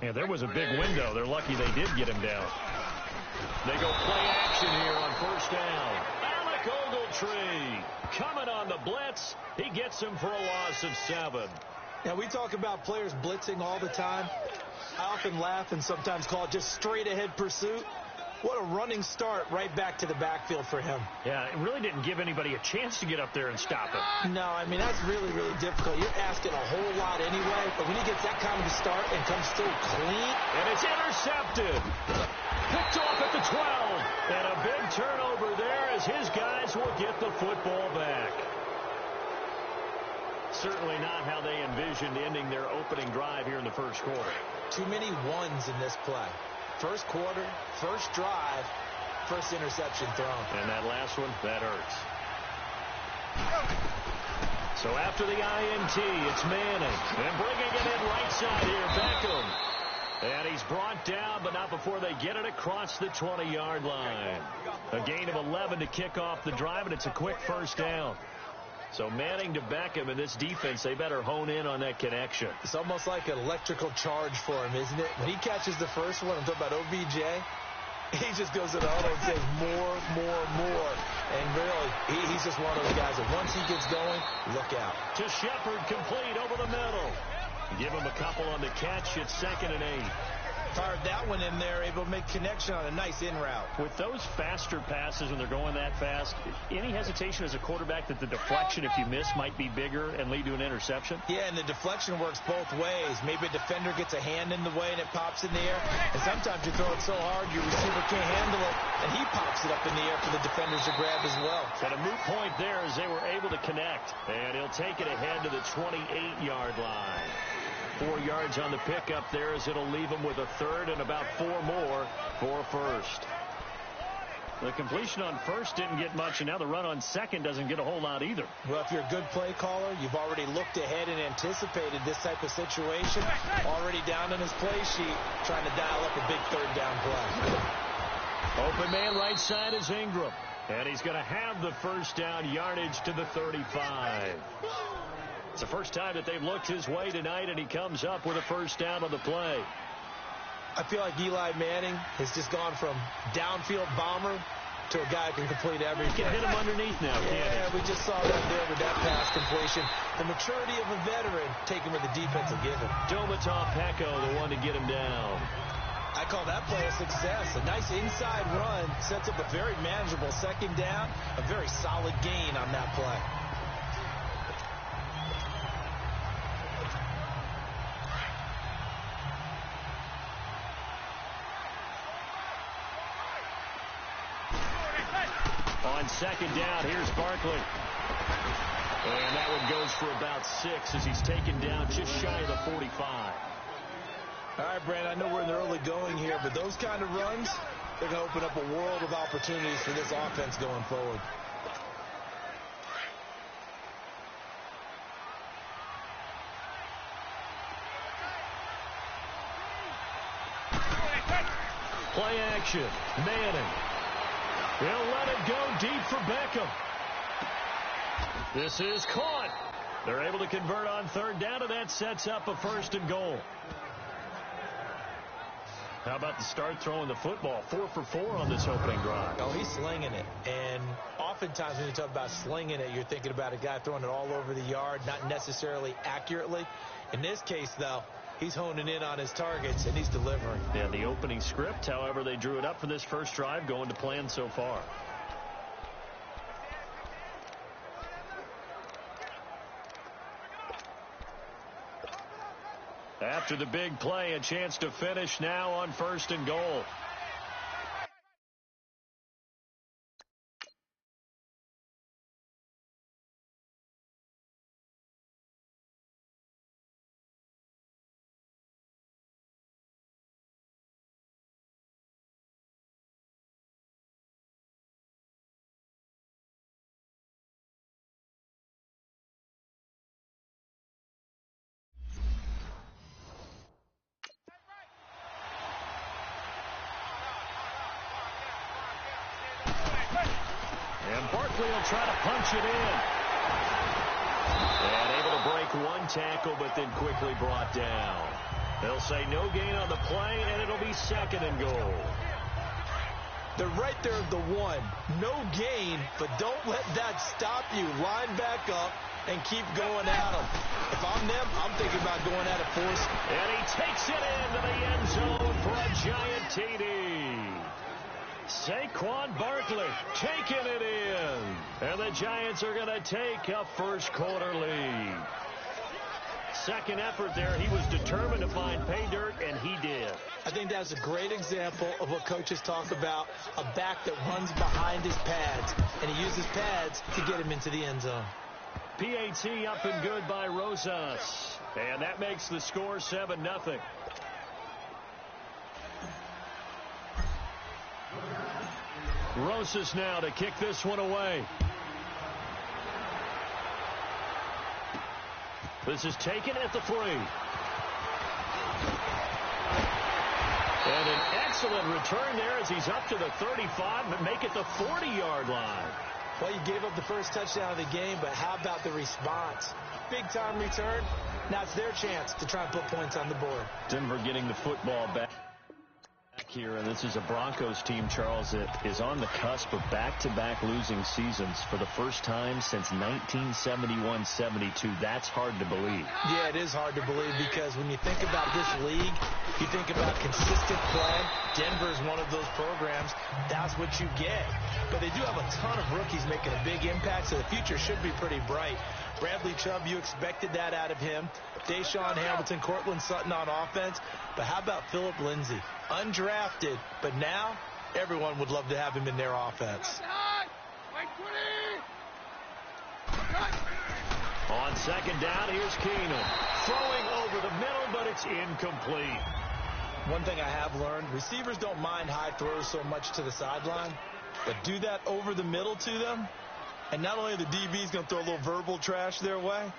down. Yeah, there was a big window. They're lucky they did get him down. They go play action here on first down. LilCeoCj23 coming on the blitz. He gets him for a loss of 7. Now, we talk about players blitzing all the time. I often laugh and sometimes call it just straight-ahead pursuit. What a running start right back to the backfield for him. Yeah, it really didn't give anybody a chance to get up there and stop him. No, I mean, that's really, really difficult. You're asking a whole lot anyway, but when he gets that kind of a start and comes so clean. And it's intercepted. Picked off at the 12. And a big turnover there as his guys will get the football back. Certainly not how they envisioned ending their opening drive here in the first quarter. Too many ones in this play. First quarter, first drive, first interception thrown. And that last one, that hurts. So after the INT, it's Manning. And bringing it in right side here, Beckham. And he's brought down, but not before they get it across the 20-yard line. A gain of 11 to kick off the drive, and it's a quick first down. So Manning to Beckham, and this defense, they better hone in on that connection. It's almost like an electrical charge for him, isn't it? When he catches the first one, I'm talking about OBJ, he just goes to the huddle and says more. And really, he's just one of those guys that once he gets going, look out. To Shepard, complete over the middle. Give him a couple on the catch. It's 2nd and 8. Fired that one in there, able to make connection on a nice in route. With those faster passes when they're going that fast, any hesitation as a quarterback that the deflection, if you miss, might be bigger and lead to an interception? Yeah, and the deflection works both ways. Maybe a defender gets a hand in the way and it pops in the air. And sometimes you throw it so hard your receiver can't handle it, and he pops it up in the air for the defenders to grab as well. And a moot point there as they were able to connect. And he'll take it ahead to the 28-yard line. 4 yards on the pickup there as it'll leave him with a third and about 4 more for first. The completion on first didn't get much, and now the run on second doesn't get a whole lot either. Well, if you're a good play caller, you've already looked ahead and anticipated this type of situation. Already down in his play sheet, trying to dial up a big third down play. Open man right side is Ingram. And he's going to have the first down yardage to the 35. It's the first time that they've looked his way tonight, and he comes up with a first down on the play. I feel like Eli Manning has just gone from downfield bomber to a guy who can complete everything. You can hit him underneath now, can't Yeah, we just saw that there with that pass completion. The maturity of a veteran taken with the defensive given. Domatov Peko, the one to get him down. I call that play a success. A nice inside run sets up a very manageable second down. A very solid gain on that play. On second down, here's Barkley. And that one goes for about 6 as he's taken down just shy of the 45. All right, Brandon, I know we're in the early going here, but those kind of runs, they're going to open up a world of opportunities for this offense going forward. Play action. Manning. He'll let it go deep for Beckham. This is caught. They're able to convert on third down, and that sets up a 1st and goal. How about the start throwing the football? 4 for 4 on this opening drive. Oh, he's slinging it. And oftentimes when you talk about slinging it, you're thinking about a guy throwing it all over the yard, not necessarily accurately. In this case, though, he's honing in on his targets, and he's delivering. Yeah, the opening script, however, they drew it up for this first drive, going to plan so far. After the big play, a chance to finish now on 1st and goal. And Barkley will try to punch it in. And able to break one tackle, but then quickly brought down. They'll say no gain on the play, and it'll be 2nd and goal. They're right there at the 1. No gain, but don't let that stop you. Line back up and keep going at them. If I'm them, I'm thinking about going at it force. And he takes it into the end zone for a giant TD. Saquon Barkley taking it in. And the Giants are going to take a first-quarter lead. Second effort there. He was determined to find pay dirt, and he did. I think that's a great example of what coaches talk about, a back that runs behind his pads, and he uses pads to get him into the end zone. PAT up and good by Rosas. And that makes the score 7-0. Rosas now to kick this one away. This is taken at the 3. And an excellent return there as he's up to the 35, but make it the 40-yard line. Well, you gave up the first touchdown of the game, but how about the response? Big-time return. Now it's their chance to try and put points on the board. Denver getting the football back here, and this is a Broncos team, Charles, that is on the cusp of back-to-back losing seasons for the first time since 1971-72. That's hard to believe. Yeah, it is hard to believe because when you think about this league, you think about consistent play. Denver is one of those programs. That's what you get. But they do have a ton of rookies making a big impact, so the future should be pretty bright. Bradley Chubb, you expected that out of him. Deshaun Hamilton, Cortland Sutton on offense. But how about Phillip Lindsay? Undrafted, but now everyone would love to have him in their offense. On second down, here's Keenum. Throwing over the middle, but it's incomplete. One thing I have learned, receivers don't mind high throws so much to the sideline, but do that over the middle to them, and not only are the DBs going to throw a little verbal trash their way,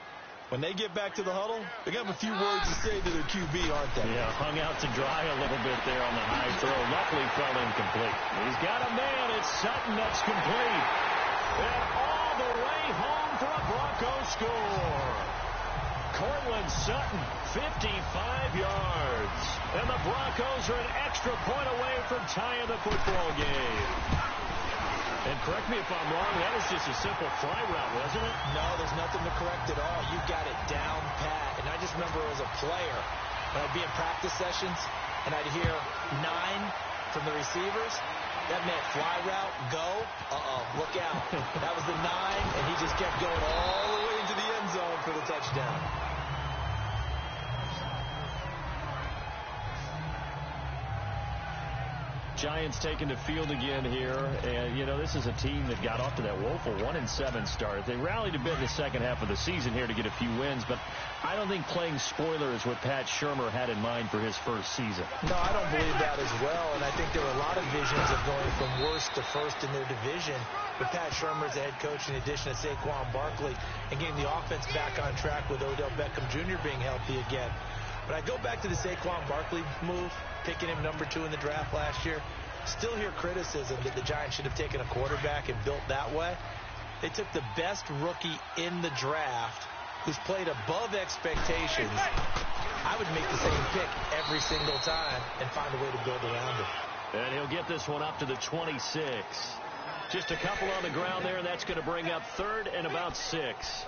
when they get back to the huddle, they're going to have a few words to say to their QB, aren't they? Yeah, hung out to dry a little bit there on the high throw. Luckily fell incomplete. He's got a man. It's Sutton that's complete. And all the way home for a Broncos score. Cortland Sutton, 55 yards. And the Broncos are an extra point away from tying the football game. And correct me if I'm wrong, that was just a simple fly route, wasn't it? No, there's nothing to correct at all. You got it down pat. And I just remember as a player, when I'd be in practice sessions, and I'd hear 9 from the receivers, that meant fly route, go, look out. That was the 9, and he just kept going all the way into the end zone for the touchdown. Giants taking the field again here, and you know this is a team that got off to that woeful 1-7 start. They rallied a bit in the second half of the season here to get a few wins, but I don't think playing spoiler is what Pat Shurmur had in mind for his first season. No, I don't believe that as well, and I think there were a lot of visions of going from worst to first in their division with Pat Shurmur as the head coach in addition to Saquon Barkley and getting the offense back on track with Odell Beckham Jr. being healthy again. But I go back to the Saquon Barkley move, picking him number 2 in the draft last year. Still hear criticism that the Giants should have taken a quarterback and built that way. They took the best rookie in the draft who's played above expectations. I would make the same pick every single time and find a way to build around it. And he'll get this one up to the 26. Just a couple on the ground there, and that's going to bring up 3rd and about 6.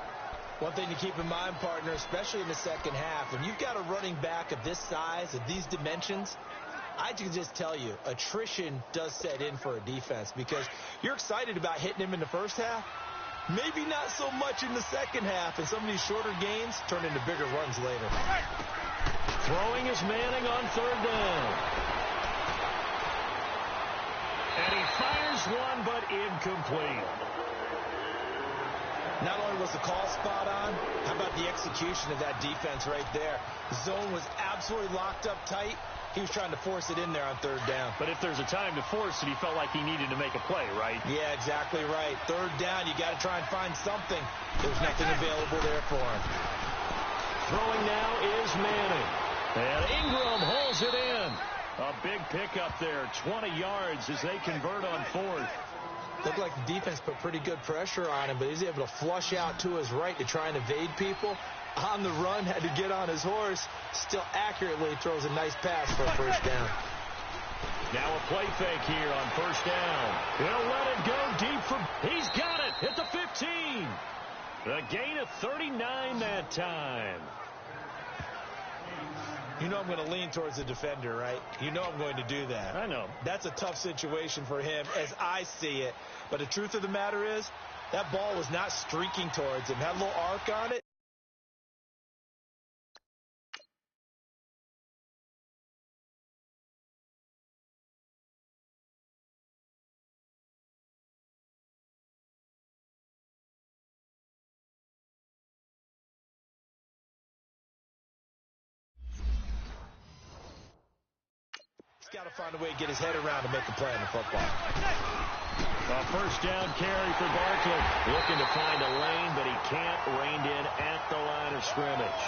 One thing to keep in mind, partner, especially in the second half, when you've got a running back of this size, of these dimensions, I can just tell you, attrition does set in for a defense because you're excited about hitting him in the first half. Maybe not so much in the second half, and some of these shorter gains turn into bigger runs later. Throwing is Manning on 3rd down. And he fires one, but incomplete. Not only was the call spot on, how about the execution of that defense right there? The zone was absolutely locked up tight. He was trying to force it in there on 3rd down. But if there's a time to force it, he felt like he needed to make a play, right? Yeah, exactly right. 3rd down, you got to try and find something. There's nothing available there for him. Throwing now is Manning. And Ingram holds it in. A big pickup there, 20 yards as they convert on 4th. Looked like the defense put pretty good pressure on him, but he's able to flush out to his right to try and evade people. on the run, had to get on his horse, still accurately throws a nice pass for a first down. Now a play fake here on first down. He'll let it go deep for... He's got it at the 15. A gain of 39 that time. You know I'm going to lean towards the defender, right? You know I'm going to do that. I know. That's a tough situation for him as I see it. But the truth of the matter is, that ball was not streaking towards him. Had a little arc on it. He's got to find a way to get his head around to make a play on the football. A first down carry for Barkley. Looking to find a lane, but he can't. Reined in at the line of scrimmage.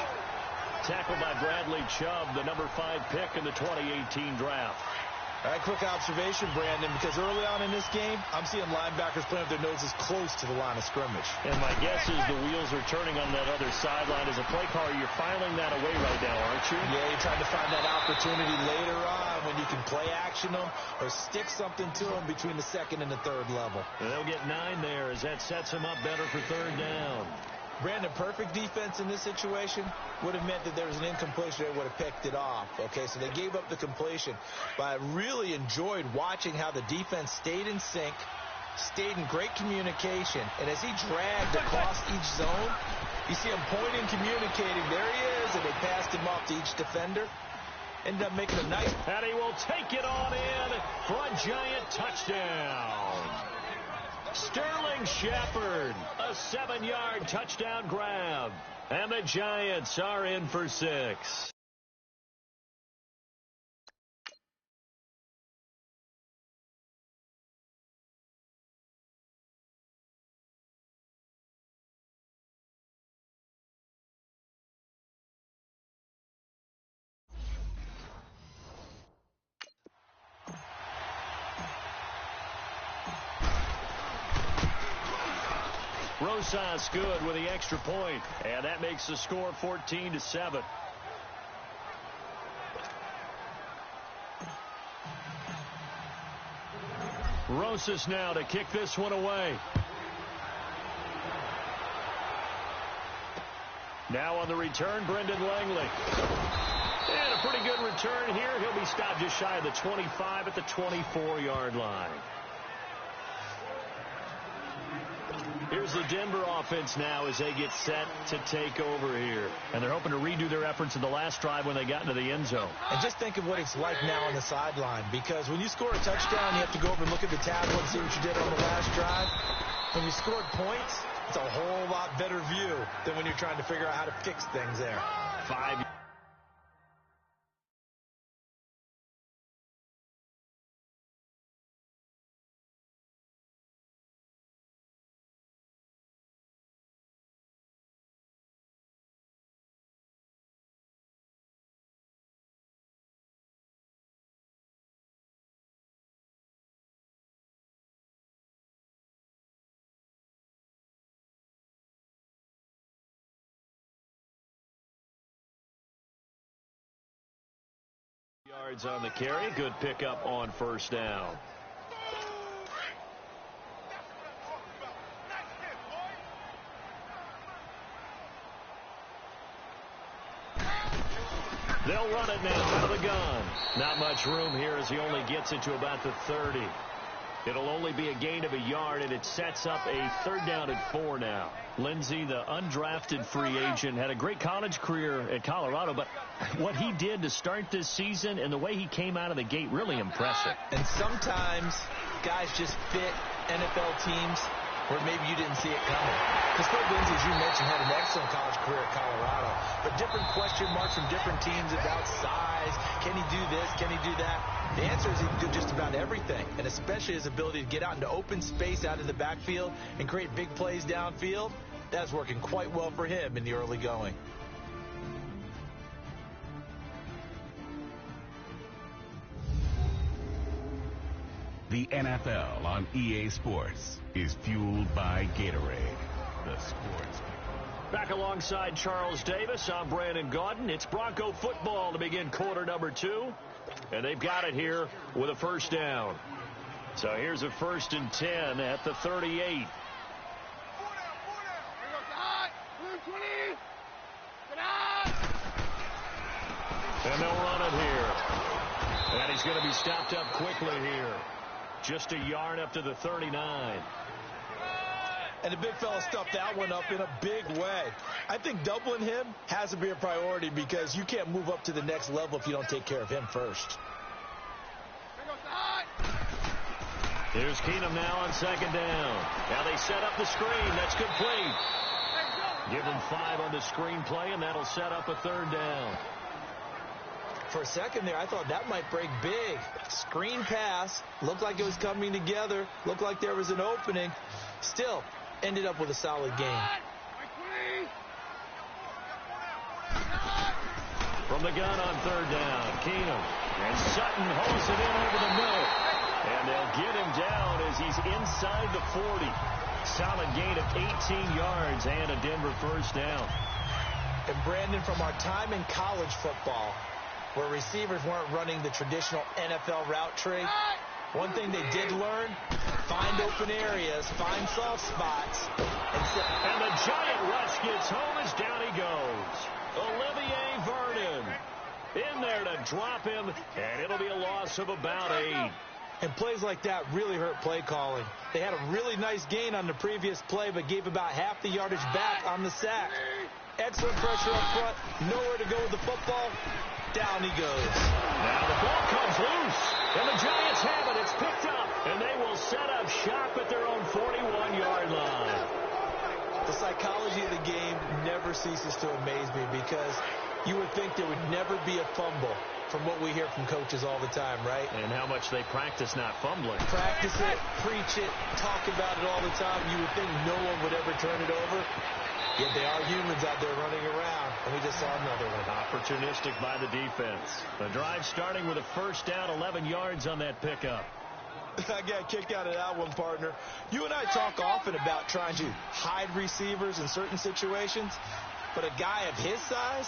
Tackled by Bradley Chubb, the number 5 pick in the 2018 draft. All right, quick observation, Brandon, because early on in this game, I'm seeing linebackers playing with their noses close to the line of scrimmage. And my guess is the wheels are turning on that other sideline. As a play caller, you're filing that away right now, aren't you? Yeah, you're trying to find that opportunity later on when you can play action them or stick something to them between the second and the third level. And they'll get 9 there as that sets them up better for third down. Brandon, perfect defense in this situation would have meant that there was an incompletion. They would have picked it off. Okay, so they gave up the completion. But I really enjoyed watching how the defense stayed in sync, stayed in great communication. And as he dragged across each zone, you see him pointing, communicating. There he is, and they passed him off to each defender. Ended up making a nice... And he will take it on in for a giant touchdown. Sterling Shepard, a 7-yard touchdown grab. And the Giants are in for 6. Rosas good with the extra point, and that makes the score 14-7. Rosas now to kick this one away. Now on the return, Brendan Langley. And a pretty good return here. He'll be stopped just shy of the 25 at the 24-yard line. Here's the Denver offense now as they get set to take over here. And they're hoping to redo their efforts in the last drive when they got into the end zone. And just think of what it's like now on the sideline, because when you score a touchdown, you have to go over and look at the tablet and see what you did on the last drive. When you scored points, it's a whole lot better view than when you're trying to figure out how to fix things there. 5. Yards on the carry. Good pickup on first down. They'll run it now out of the gun. Not much room here as he only gets it to about the 30. It'll only be a gain of a yard, and it sets up a third down and 4 now. Lindsey, the undrafted free agent, had a great college career at Colorado, but what he did to start this season and the way he came out of the gate, really impressive. And sometimes guys just fit NFL teams where maybe you didn't see it coming. Because Phil Lindsey, as you mentioned, had an excellent college career at Colorado, but different question marks from different teams about size. Can he do this? Can he do that? The answer is he can do just about everything, and especially his ability to get out into open space out of the backfield and create big plays downfield. That's working quite well for him in the early going. The NFL on EA Sports is fueled by Gatorade, the sports people. Back alongside Charles Davis, I'm Brandon Gaudin. It's Bronco football to begin quarter number 2. And they've got it here with a first down. So here's a 1st and 10 at the 38. And they'll run it here. And he's going to be stopped up quickly here. Just a yard up to the 39. And the big fella stuffed that one up in a big way. I think doubling him has to be a priority because you can't move up to the next level if you don't take care of him first. Here's Keenum now on 2nd down. Now they set up the screen. That's complete. Give him 5 on the screen play, and that'll set up a 3rd down. For a second there, I thought that might break big. Screen pass. Looked like it was coming together. Looked like there was an opening. Still, ended up with a solid game. From the gun on 3rd down, Keenum. And Sutton holds it in over the middle. And they'll get him down as he's inside the 40. Solid gain of 18 yards and a Denver first down. And Brandon, from our time in college football, where receivers weren't running the traditional NFL route tree, one thing they did learn, find open areas, find soft spots. And the giant rush gets home as down he goes. Olivier Vernon in there to drop him, and it'll be a loss of about 8. And plays like that really hurt play calling. They had a really nice gain on the previous play, but gave about half the yardage back on the sack. Excellent pressure up front, nowhere to go with the football. Down he goes. Now the ball comes loose, and the Giants have it. It's picked up, and they will set up shop at their own 41-yard line. The psychology of the game never ceases to amaze me because you would think there would never be a fumble from what we hear from coaches all the time, right? And how much they practice not fumbling. Practice it, preach it, talk about it all the time. You would think no one would ever turn it over. Yet they are humans out there running around, and we just saw another one. Opportunistic by the defense. The drive starting with a first down, 11 yards on that pickup. I got a kick out of that one, partner. You and I talk often about trying to hide receivers in certain situations, but a guy of his size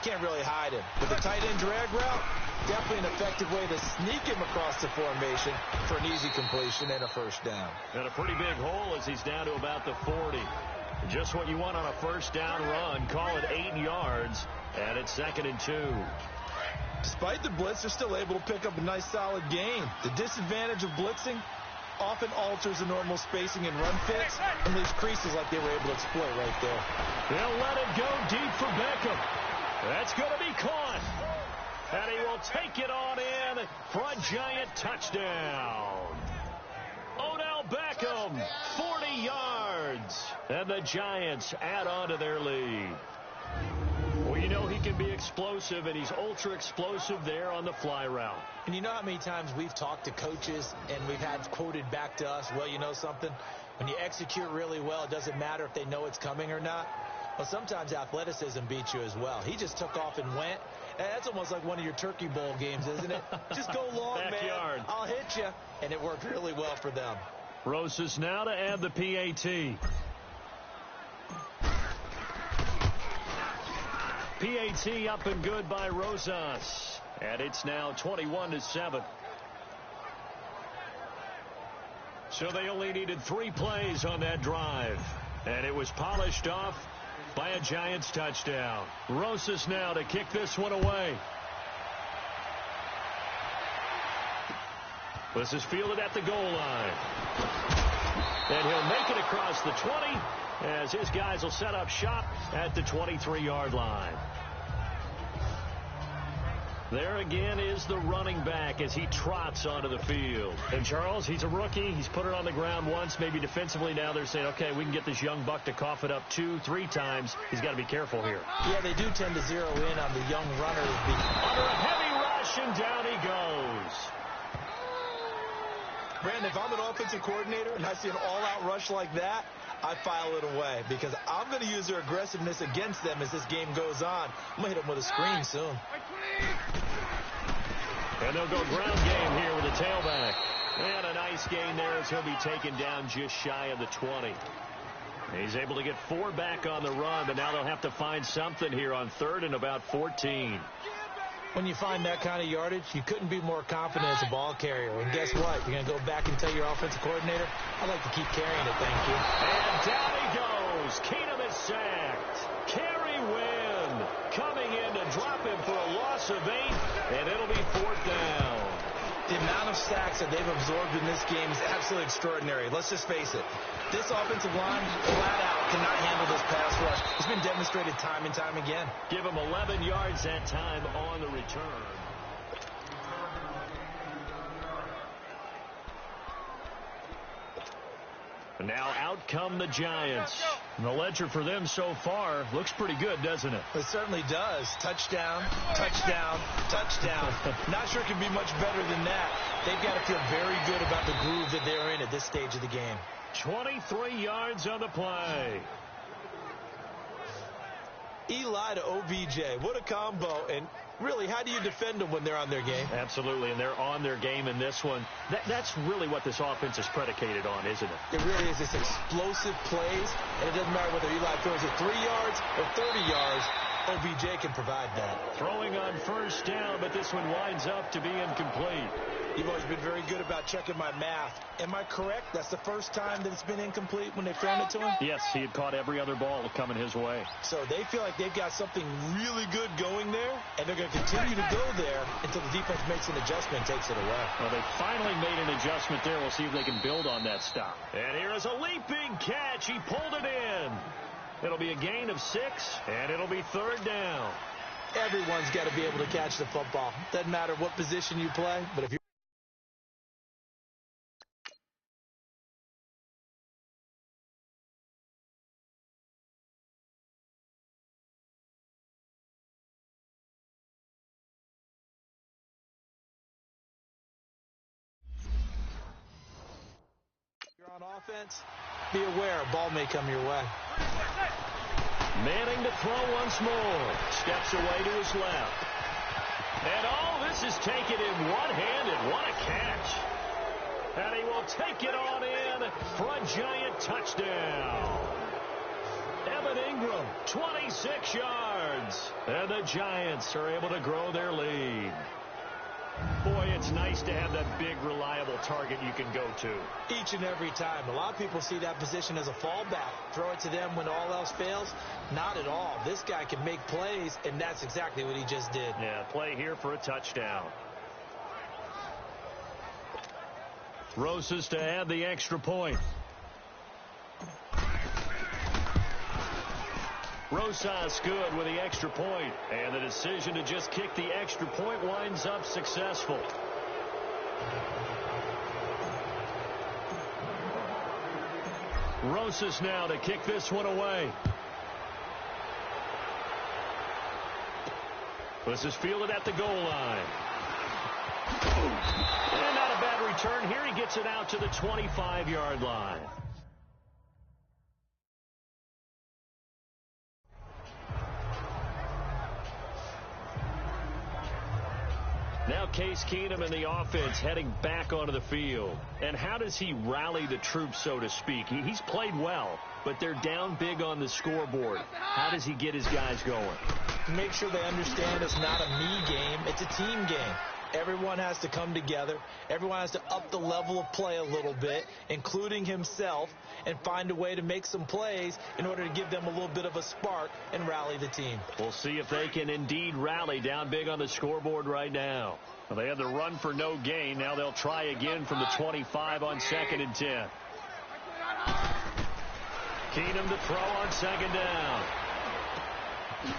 can't really hide him. With a tight end drag route, definitely an effective way to sneak him across the formation for an easy completion and a first down. And a pretty big hole as he's down to about the 40. Just what you want on a first down run. Call it 8 yards, and it's 2nd and 2. Despite the blitz, they're still able to pick up a nice solid gain. The disadvantage of blitzing often alters the normal spacing and run fits and leaves creases like they were able to exploit right there. They'll let it go deep for Beckham. That's going to be caught. And he will take it on in for a Giant touchdown. Odell Beckham, 40 yards. And the Giants add on to their lead. Well, you know he can be explosive, and he's ultra explosive there on the fly route. And you know how many times we've talked to coaches and we've had quoted back to us, well, you know something? When you execute really well, it doesn't matter if they know it's coming or not. Well, sometimes athleticism beats you as well. He just took off and went. And that's almost like one of your Turkey Bowl games, isn't it? Just go long, Backyard. man. I'll hit you. And it worked really well for them. Rosas now to add the PAT. PAT up and good by Rosas. And it's now 21-7. So they only needed 3 plays on that drive. And it was polished off by a Giants touchdown. Rosas now to kick this one away. This is fielded at the goal line. And he'll make it across the 20 as his guys will set up shop at the 23-yard line. There again is the running back as he trots onto the field. And Charles, he's a rookie. He's put it on the ground once. Maybe defensively now they're saying, okay, we can get this young buck to cough it up 2-3 times. He's got to be careful here. Yeah, they do tend to zero in on the young runners. Under a heavy rush, and down he goes. Brandon, if I'm an offensive coordinator and I see an all-out rush like that, I file it away because I'm going to use their aggressiveness against them as this game goes on. I'm going to hit them with a screen soon. And they'll go ground game here with the tailback. And a nice gain there as he'll be taken down just shy of the 20. He's able to get 4 back on the run, but now they'll have to find something here on 3rd and about 14. When you find that kind of yardage, you couldn't be more confident as a ball carrier. And guess what? You're going to go back and tell your offensive coordinator, I'd like to keep carrying it, thank you. And down he goes. Keenum is sacked. Kerry Wynn coming in to drop him for a loss of 8, and it'll be 4th down. The amount of sacks that they've absorbed in this game is absolutely extraordinary. Let's just face it. This offensive line, flat out, cannot handle this pass rush. It's been demonstrated time and time again. Give him 11 yards that time on the return. Now out come the Giants. And the ledger for them so far looks pretty good, doesn't it? It certainly does. Touchdown, touchdown, touchdown. Not sure it can be much better than that. They've got to feel very good about the groove that they're in at this stage of the game. 23 yards on the play. Eli to OBJ. What a combo. And really, how do you defend them when they're on their game? Absolutely, and they're on their game in this one. That's really what this offense is predicated on, isn't it? It really is. It's explosive plays, and it doesn't matter whether Eli throws it 3 yards or 30 yards. OBJ can provide that. Throwing on 1st down, but this one winds up to be incomplete. You've always been very good about checking my math. Am I correct? That's the first time that it's been incomplete when they've thrown it to him? Yes, he had caught every other ball coming his way. So they feel like they've got something really good going there, and they're going to continue to go there until the defense makes an adjustment and takes it away. Well, they finally made an adjustment there. We'll see if they can build on that stop. And here is a leaping catch. He pulled it in. It'll be a gain of 6, and it'll be 3rd down. Everyone's got to be able to catch the football. Doesn't matter what position you play, but if you're on offense, be aware a ball may come your way. Manning to throw once more. Steps away to his left. And this is taken in one-handed. What a catch. And he will take it on in for a Giant touchdown. Evan Ingram, 26 yards. And the Giants are able to grow their lead. Boy, it's nice to have that big, reliable target you can go to. Each and every time. A lot of people see that position as a fallback. Throw it to them when all else fails. Not at all. This guy can make plays, and that's exactly what he just did. Yeah, play here for a touchdown. Rosas to add the extra point. Rosas good with the extra point, and the decision to just kick the extra point winds up successful. Rosas now to kick this one away. This is fielded at the goal line. And not a bad return here. He gets it out to the 25-yard line. Now Case Keenum and the offense heading back onto the field. And how does he rally the troops, so to speak? He's played well, but they're down big on the scoreboard. How does he get his guys going? Make sure they understand it's not a me game, it's a team game. Everyone has to come together. Everyone has to up the level of play a little bit, including himself, and find a way to make some plays in order to give them a little bit of a spark and rally the team. We'll see if they can indeed rally down big on the scoreboard right now. Well, they had the run for no gain. Now they'll try again from the 25 on 2nd and 10. Keenum to throw on 2nd down.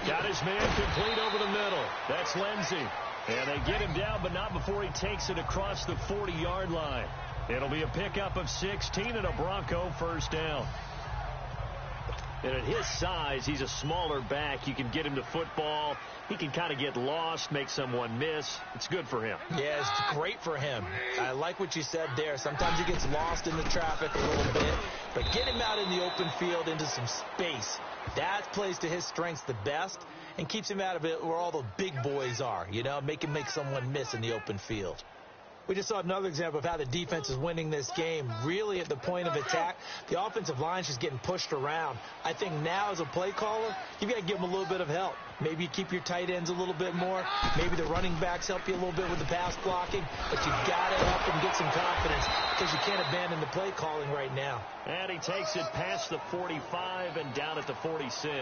Got his man complete over the middle. That's Lindsey. And they get him down, but not before he takes it across the 40-yard line. It'll be a pickup of 16 and a Bronco 1st down. And at his size, he's a smaller back. You can get him to football. He can kind of get lost, make someone miss. It's good for him. Yeah, it's great for him. I like what you said there. Sometimes he gets lost in the traffic a little bit. But get him out in the open field into some space. That plays to his strengths the best and keeps him out of it where all the big boys are, you know, make someone miss in the open field. We just saw another example of how the defense is winning this game. Really at the point of attack, the offensive line's just getting pushed around. I think now as a play caller, you've got to give them a little bit of help. Maybe you keep your tight ends a little bit more. Maybe the running backs help you a little bit with the pass blocking. But you've got to help them get some confidence because you can't abandon the play calling right now. And he takes it past the 45 and down at the 46.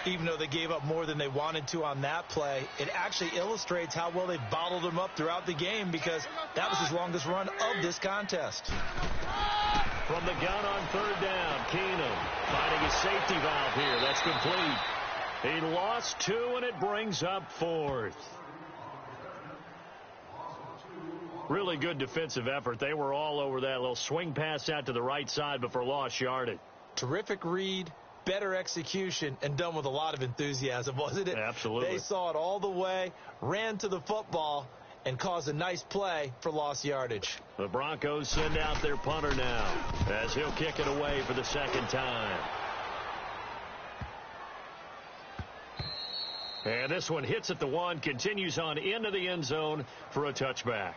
Even though they gave up more than they wanted to on that play, it actually illustrates how well they bottled him up throughout the game because that was his longest run of this contest. From the gun on third down, Keenum finding a safety valve here. That's complete. He lost 2, and it brings up 4th. Really good defensive effort. They were all over that little swing pass out to the right side before lost yardage. Terrific read. Better execution, and done with a lot of enthusiasm, wasn't it? Absolutely. They saw it all the way, ran to the football, and caused a nice play for lost yardage. The Broncos send out their punter now as he'll kick it away for the second time. And this one hits at the 1, continues on into the end zone for a touchback.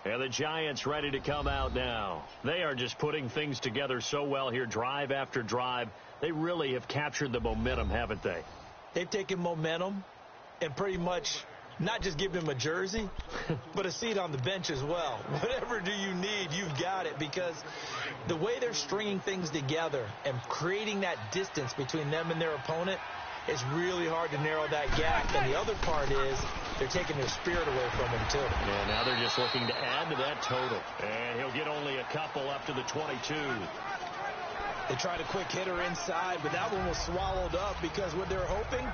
And the Giants ready to come out now. They are just putting things together so well here, drive after drive. They really have captured the momentum, haven't they? They've taken momentum and pretty much not just given him a jersey, but a seat on the bench as well. Whatever do you need, you've got it, because the way they're stringing things together and creating that distance between them and their opponent, it's really hard to narrow that gap. And the other part is they're taking their spirit away from him, too. Yeah, now they're just looking to add to that total. And he'll get only a couple up to the 22. They tried a quick hitter inside, but that one was swallowed up because what they're hoping,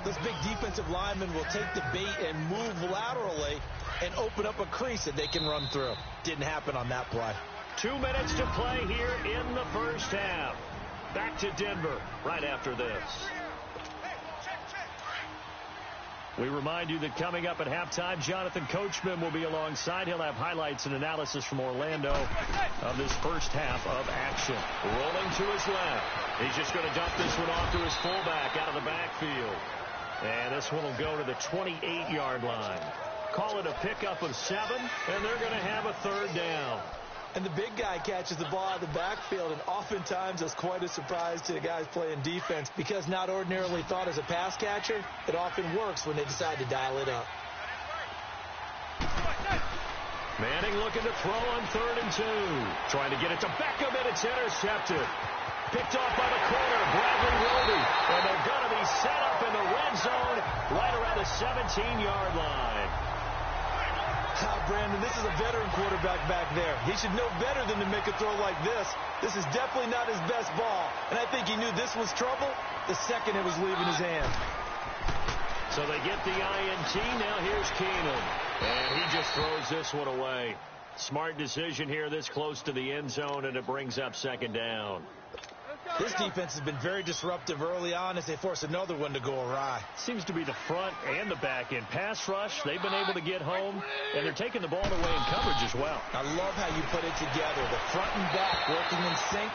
this big defensive lineman will take the bait and move laterally and open up a crease that they can run through. Didn't happen on that play. 2 minutes to play here in the first half. Back to Denver right after this. We remind you that coming up at halftime, Jonathan Coachman will be alongside. He'll have highlights and analysis from Orlando of this first half of action. Rolling to his left. He's just going to dump this one off to his fullback out of the backfield. And this one will go to the 28-yard line. Call it a pickup of 7, and they're going to have a third down. And the big guy catches the ball out of the backfield, and oftentimes it's quite a surprise to the guys playing defense because not ordinarily thought as a pass catcher, it often works when they decide to dial it up. Manning looking to throw on 3rd and 2. Trying to get it to Beckham, and it's intercepted. Picked off by the corner, Bradley Roby. And they're going to be set up in the red zone right around the 17-yard line. Brandon, this is a veteran quarterback back there. He should know better than to make a throw like this. This is definitely not his best ball. And I think he knew this was trouble the second it was leaving his hand. So they get the INT. Now here's Keenum. And he just throws this one away. Smart decision here this close to the end zone, and it brings up second down. This defense has been very disruptive early on as they force another one to go awry. Seems to be the front and the back end. Pass rush, they've been able to get home, and they're taking the ball away in coverage as well. I love how you put it together. The front and back working in sync.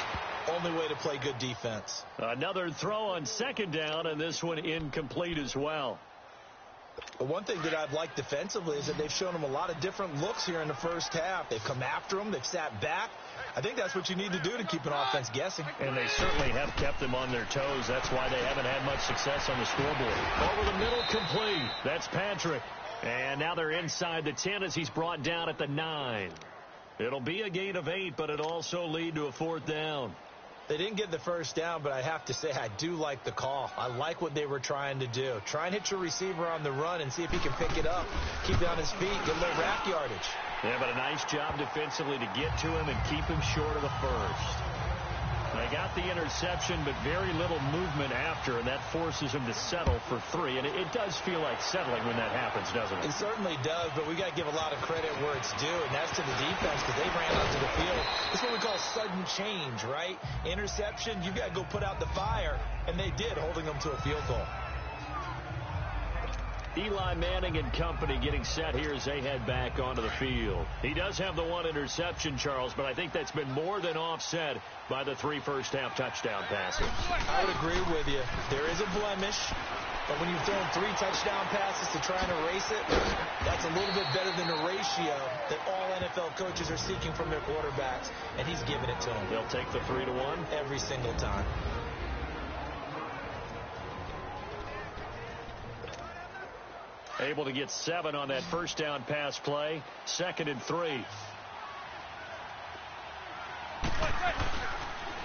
Only way to play good defense. Another throw on second down, and this one incomplete as well. But one thing that I've liked defensively is that they've shown them a lot of different looks here in the first half. They've come after them. They've sat back. I think that's what you need to do to keep an offense guessing. And they certainly have kept them on their toes. That's why they haven't had much success on the scoreboard. Over the middle, complete. That's Patrick. And now they're inside the 10 as he's brought down at the 9. It'll be a gain of 8, but it'll also lead to a 4th down. They didn't get the first down, but I have to say I do like the call. I like what they were trying to do. Try and hit your receiver on the run and see if he can pick it up. Keep it on his feet, get a little rack yardage. Yeah, but a nice job defensively to get to him and keep him short of the first. They got the interception, but very little movement after, and that forces him to settle for 3. And it does feel like settling when that happens, doesn't it? It certainly does, but we got to give a lot of credit where it's due, and that's to the defense because they ran onto the field. This is what we call sudden change, right? Interception, you got to go put out the fire, and they did, holding them to a field goal. Eli Manning and company getting set here as they head back onto the field. He does have the 1 interception, Charles, but I think that's been more than offset by the 3 first-half touchdown passes. I would agree with you. There is a blemish. But when you've thrown 3 touchdown passes to try and erase it, that's a little bit better than the ratio that all NFL coaches are seeking from their quarterbacks, and he's giving it to them. They'll take the 3-1 every single time. Able to get 7 on that first down pass play. 2nd and 3.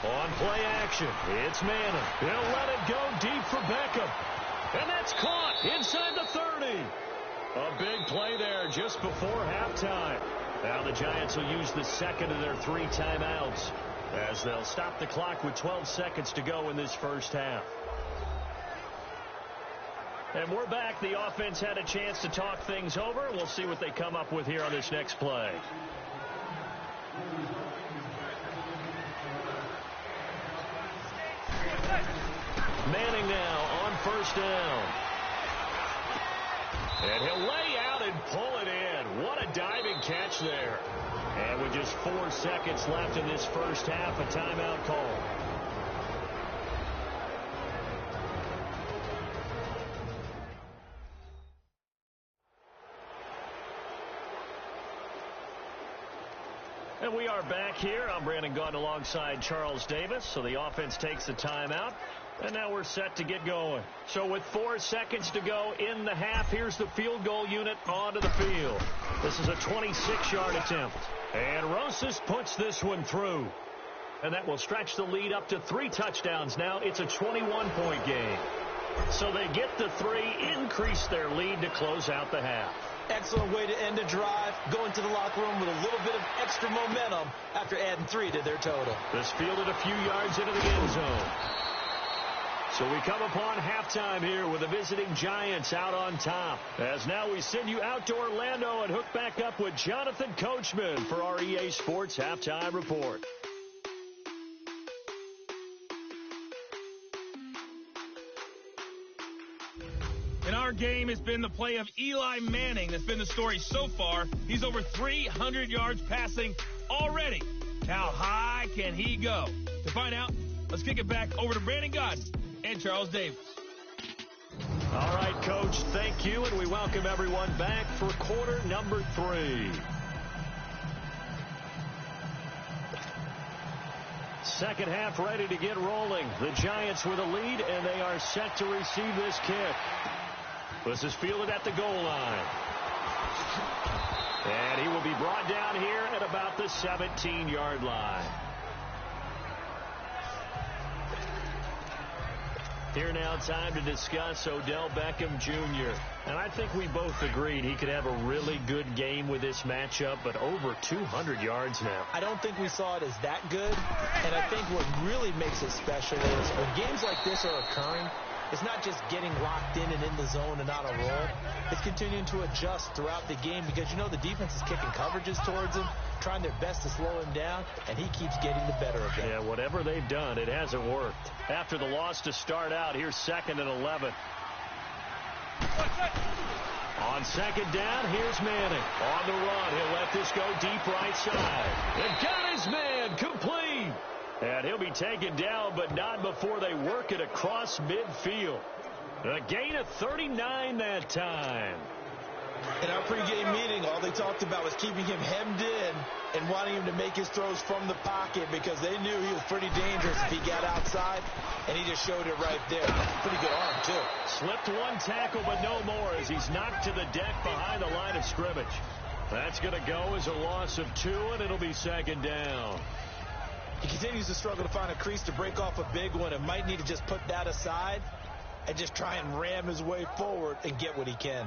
On play action, it's Madden. He'll let it go deep for Beckham. And that's caught inside the 30. A big play there just before halftime. Now the Giants will use the second of their 3 timeouts as they'll stop the clock with 12 seconds to go in this first half. And we're back. The offense had a chance to talk things over. We'll see what they come up with here on this next play. Manning now on first down. And he'll lay out and pull it in. What a diving catch there. And with just 4 seconds left in this first half, a timeout call. And we are back here. I'm Brandon Gaudin alongside Charles Davis. So the offense takes a timeout. And now we're set to get going. So with 4 seconds to go in the half, here's the field goal unit onto the field. This is a 26-yard attempt. And Rosas puts this one through. And that will stretch the lead up to 3 touchdowns now. It's a 21-point game. So they get the 3, increase their lead to close out the half. Excellent way to end a drive. Go into the locker room with a little bit of extra momentum after adding 3 to their total. This fielded a few yards into the end zone. So we come upon halftime here with the visiting Giants out on top. As now we send you out to Orlando and hook back up with Jonathan Coachman for our EA Sports Halftime Report. In our game, it's been the play of Eli Manning that's been the story so far. He's over 300 yards passing already. How high can he go? To find out, let's kick it back over to Brandon Gaudin and Charles Davis. All right, Coach, thank you, and we welcome everyone back for quarter number 3. Second half ready to get rolling. The Giants with a lead, and they are set to receive this kick. This is fielded at the goal line. And he will be brought down here at about the 17-yard line. Here now, time to discuss Odell Beckham Jr. And I think we both agreed he could have a really good game with this matchup, but over 200 yards now. I don't think we saw it as that good, and I think what really makes it special is when games like this are occurring, it's not just getting locked in and in the zone and on a roll. It's continuing to adjust throughout the game because, you know, the defense is kicking coverages towards him, trying their best to slow him down, and he keeps getting the better of them. Yeah, whatever they've done, it hasn't worked. After the loss to start out, here's 2nd and 11. On 2nd down, here's Manning. On the run, he'll let this go deep right side. And got his man complete. And he'll be taken down, but not before they work it across midfield. A gain of 39 that time. In our pregame meeting, all they talked about was keeping him hemmed in and wanting him to make his throws from the pocket because they knew he was pretty dangerous if he got outside, and he just showed it right there. Pretty good arm, too. Slipped 1 tackle, but no more as he's knocked to the deck behind the line of scrimmage. That's going to go as a loss of 2, and it'll be 2nd down. He continues to struggle to find a crease to break off a big one and might need to just put that aside and just try and ram his way forward and get what he can.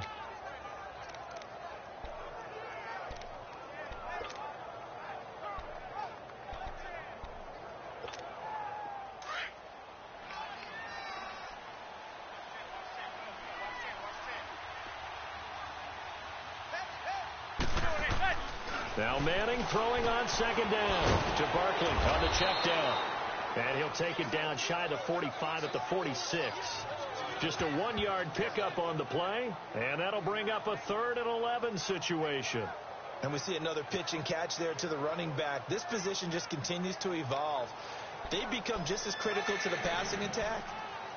Now Manning throwing on 2nd down to Barkley on the check down. And he'll take it down shy of the 45 at the 46. Just a 1-yard pickup on the play, and that'll bring up a 3rd and 11 situation. And we see another pitch and catch there to the running back. This position just continues to evolve. They become just as critical to the passing attack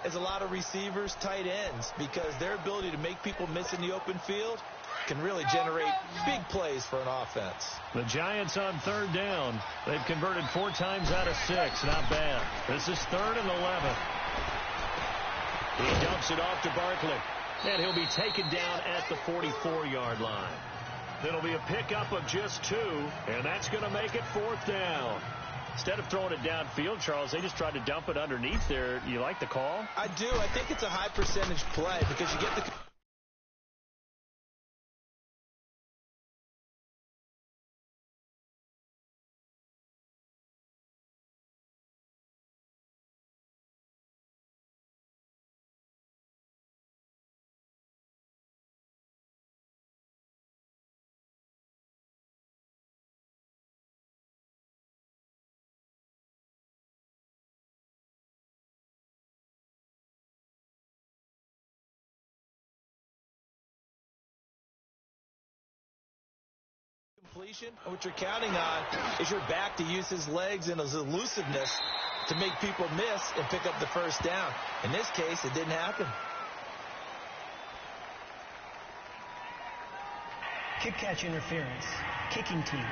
is a lot of receivers, tight ends, because their ability to make people miss in the open field can really generate big plays for an offense. The Giants on third down. They've converted 4 times out of 6. Not bad. This is 3rd and 11. He dumps it off to Barkley. And he'll be taken down at the 44-yard line. It'll be a pickup of just 2, and that's going to make it 4th down. Instead of throwing it downfield, Charles, they just tried to dump it underneath there. You like the call? I do. I think it's a high percentage play because you get the... completion. What you're counting on is your back to use his legs and his elusiveness to make people miss and pick up the first down. In this case, it didn't happen. Kick catch interference. Kicking team.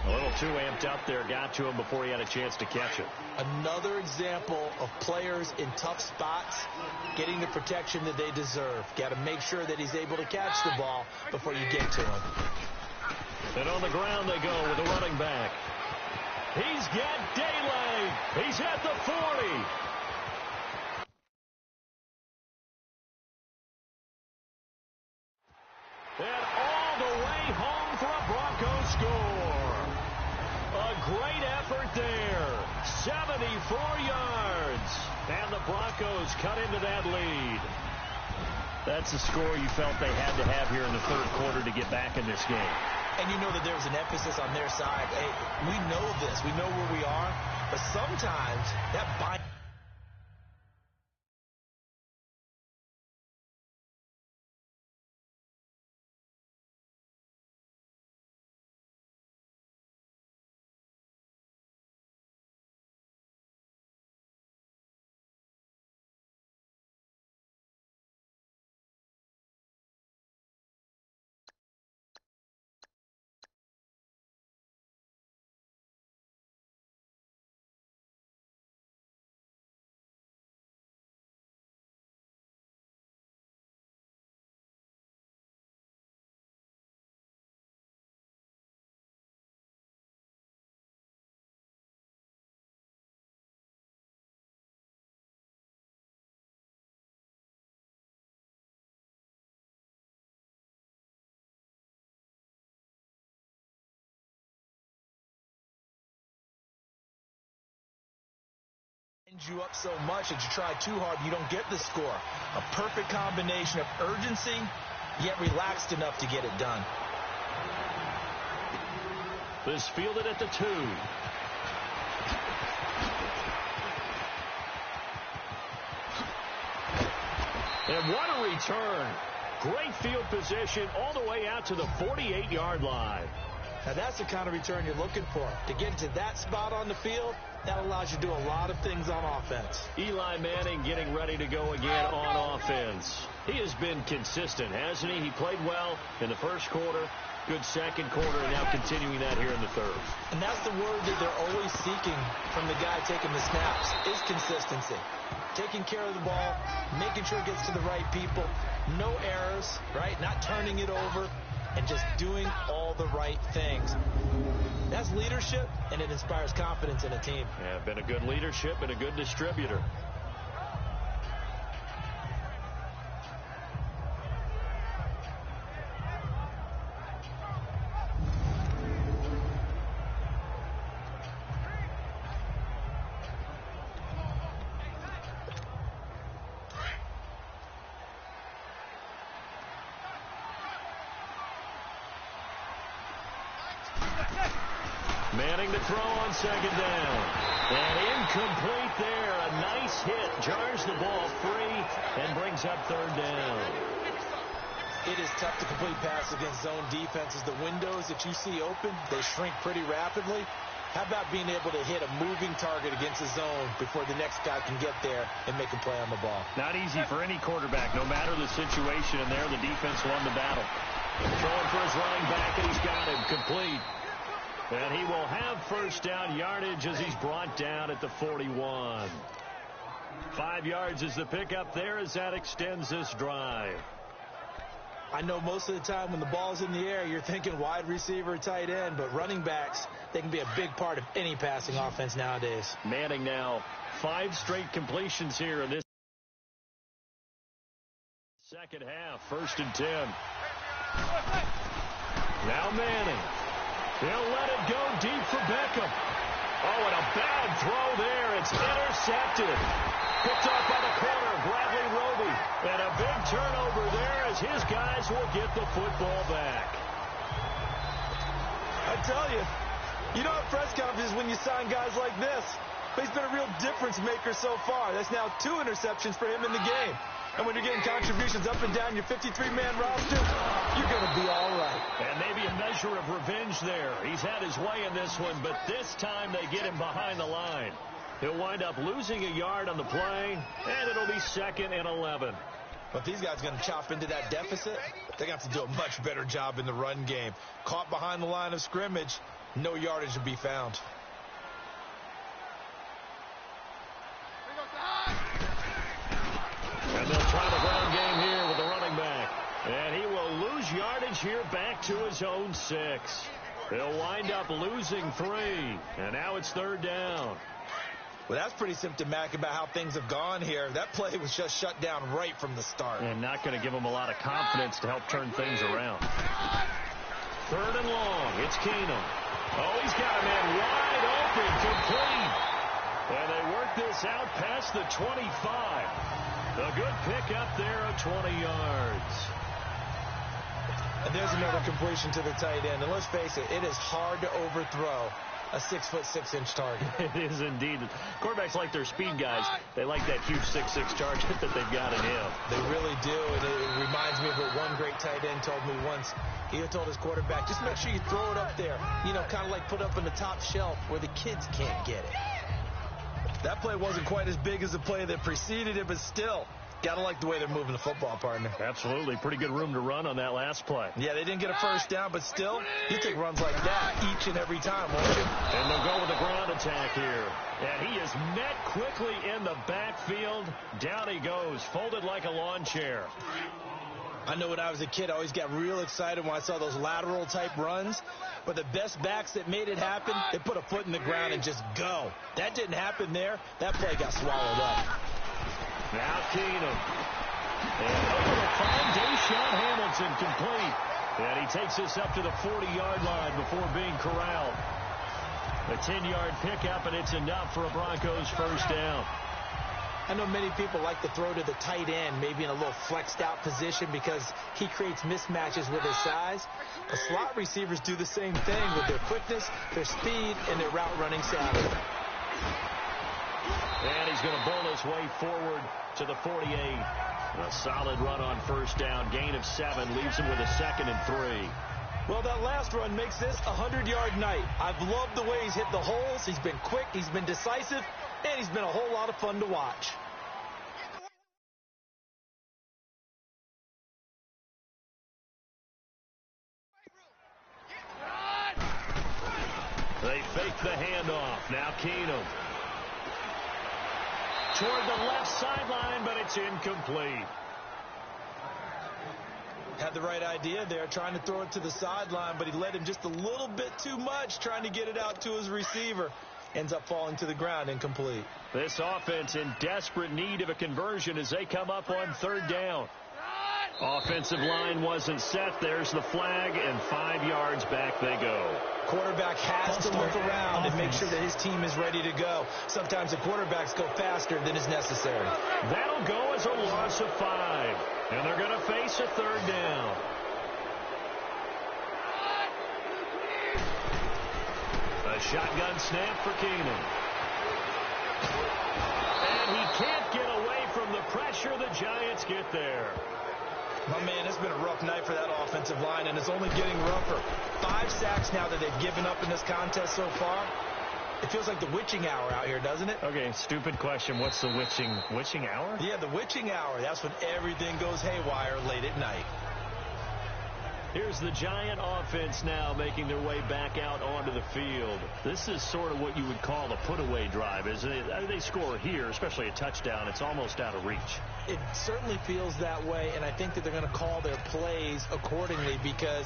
A little too amped up there. Got to him before he had a chance to catch it. Another example of players in tough spots getting the protection that they deserve. Got to make sure that he's able to catch the ball before you get to him. And on the ground they go with the running back. He's got daylight. He's at the 40. And all the way home for a Broncos score. A great effort there. 74 yards. And the Broncos cut into that lead. That's the score you felt they had to have here in the third quarter to get back in this game. And you know that there was an emphasis on their side. Hey, we know this. We know where we are. But sometimes that bind. You up so much that you try too hard, you don't get the score. A perfect combination of urgency, yet relaxed enough to get it done. This fielded at the 2. And what a return. Great field position all the way out to the 48-yard line. Now that's the kind of return you're looking for. To get to that spot on the field, that allows you to do a lot of things on offense. Eli Manning getting ready to go again on offense. He has been consistent, hasn't he? He played well in the first quarter, good second quarter, and now continuing that here in the third. And that's the word that they're always seeking from the guy taking the snaps, is consistency. Taking care of the ball, making sure it gets to the right people, no errors, right? Not turning it over, and just doing all the right things. That's leadership, and it inspires confidence in a team. Yeah, been a good leadership and a good distributor. Manning to throw on second down. And incomplete there. A nice hit. Jars the ball free and brings up third down. It is tough to complete passes against zone defenses. The windows that you see open, they shrink pretty rapidly. How about being able to hit a moving target against a zone before the next guy can get there and make a play on the ball? Not easy for any quarterback, no matter the situation. And there, the defense won the battle. Throwing for his running back, and he's got him complete. And he will have first down yardage as he's brought down at the 41. 5 yards is the pickup there as that extends this drive. I know most of the time when the ball's in the air, you're thinking wide receiver, tight end, but running backs, they can be a big part of any passing offense nowadays. Manning now 5 straight completions here in this second half. 1st and 10. Now Manning. He'll let it go deep for Beckham. Oh, and a bad throw there. It's intercepted. Picked off by the corner, Bradley Roby. And a big turnover there as his guys will get the football back. I tell you, you don't have press conferences when you sign guys like this. But he's been a real difference maker so far. That's now 2 interceptions for him in the game. And when you're getting contributions up and down your 53-man roster, you're going to be all right. And maybe a measure of revenge there. He's had his way in this one, but this time they get him behind the line. He'll wind up losing a yard on the play, and it'll be 2nd and 11. But these guys are going to chop into that deficit. They're going to have to do a much better job in the run game. Caught behind the line of scrimmage, no yardage to be found. And they'll try the run game here with the running back. And he will lose yardage here back to his own 6. He'll wind up losing 3. And now it's 3rd down. Well, that's pretty symptomatic about how things have gone here. That play was just shut down right from the start. And not going to give him a lot of confidence to help turn things around. 3rd and long. It's Keenum. Oh, he's got a man wide open, complete. And they work this out past the 25. A good pick up there of 20 yards. And there's another completion to the tight end. And let's face it, it is hard to overthrow a 6'6" target. It is indeed. Quarterbacks like their speed guys. They like that huge 6'6" target that they've got in him. They really do. And it reminds me of what one great tight end told me once. He told his quarterback, just make sure you throw it up there. You know, kind of like put up in the top shelf where the kids can't get it. That play wasn't quite as big as the play that preceded it, but still, got to like the way they're moving the football, partner. Absolutely. Pretty good room to run on that last play. Yeah, they didn't get a first down, but still, you take runs like that each and every time, won't you? And they'll go with the ground attack here. And he is met quickly in the backfield. Down he goes, folded like a lawn chair. I know when I was a kid, I always got real excited when I saw those lateral-type runs. But the best backs that made it happen, they put a foot in the ground and just go. That didn't happen there. That play got swallowed up. Now Keenum. And over the 5, Deshaun Hamilton complete. And he takes this up to the 40-yard line before being corralled. A 10-yard pickup, and it's enough for a Broncos first down. I know many people like to throw to the tight end, maybe in a little flexed out position because he creates mismatches with his size. The slot receivers do the same thing with their quickness, their speed, and their route running savvy. And he's going to bowl his way forward to the 48. A solid run on first down. Gain of 7 leaves him with a 2nd and 3. Well, that last run makes this a 100-yard night. I've loved the way he's hit the holes. He's been quick. He's been decisive. And he's been a whole lot of fun to watch. They fake the handoff. Now Keenum. Toward the left sideline, but it's incomplete. Had the right idea there, trying to throw it to the sideline, but he led him just a little bit too much, trying to get it out to his receiver. Ends up falling to the ground, incomplete. This offense in desperate need of a conversion as they come up on 3rd down. Offensive line wasn't set. There's the flag, and 5 yards back they go. Quarterback has to look around and make sure that his team is ready to go. Sometimes the quarterbacks go faster than is necessary. That'll go as a loss of 5. And they're going to face a 3rd down. A shotgun snap for Keenum. And he can't get away from the pressure. The Giants get there. My man, it's been a rough night for that offensive line, and it's only getting rougher. 5 sacks now that they've given up in this contest so far. It feels like the witching hour out here, doesn't it? Okay, stupid question. What's the witching hour? Yeah, the witching hour. That's when everything goes haywire late at night. Here's the Giant offense now making their way back out onto the field. This is sort of what you would call a put-away drive, isn't it? They score here, especially a touchdown. It's almost out of reach. It certainly feels that way, and I think that they're going to call their plays accordingly because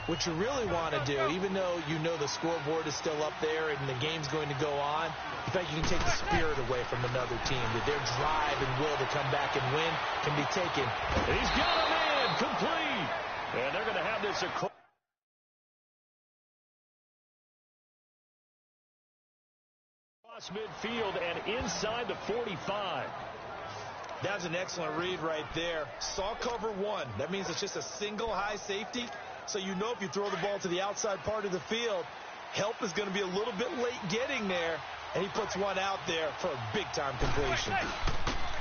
what you really want to do, even though you know the scoreboard is still up there and the game's going to go on, in fact, you can take the spirit away from another team, that their drive and will to come back and win can be taken. He's got a man complete. And they're going to have this across midfield and inside the 45. That's an excellent read right there. Saw cover one. That means it's just a single high safety. So you know if you throw the ball to the outside part of the field, help is going to be a little bit late getting there. And he puts one out there for a big-time completion.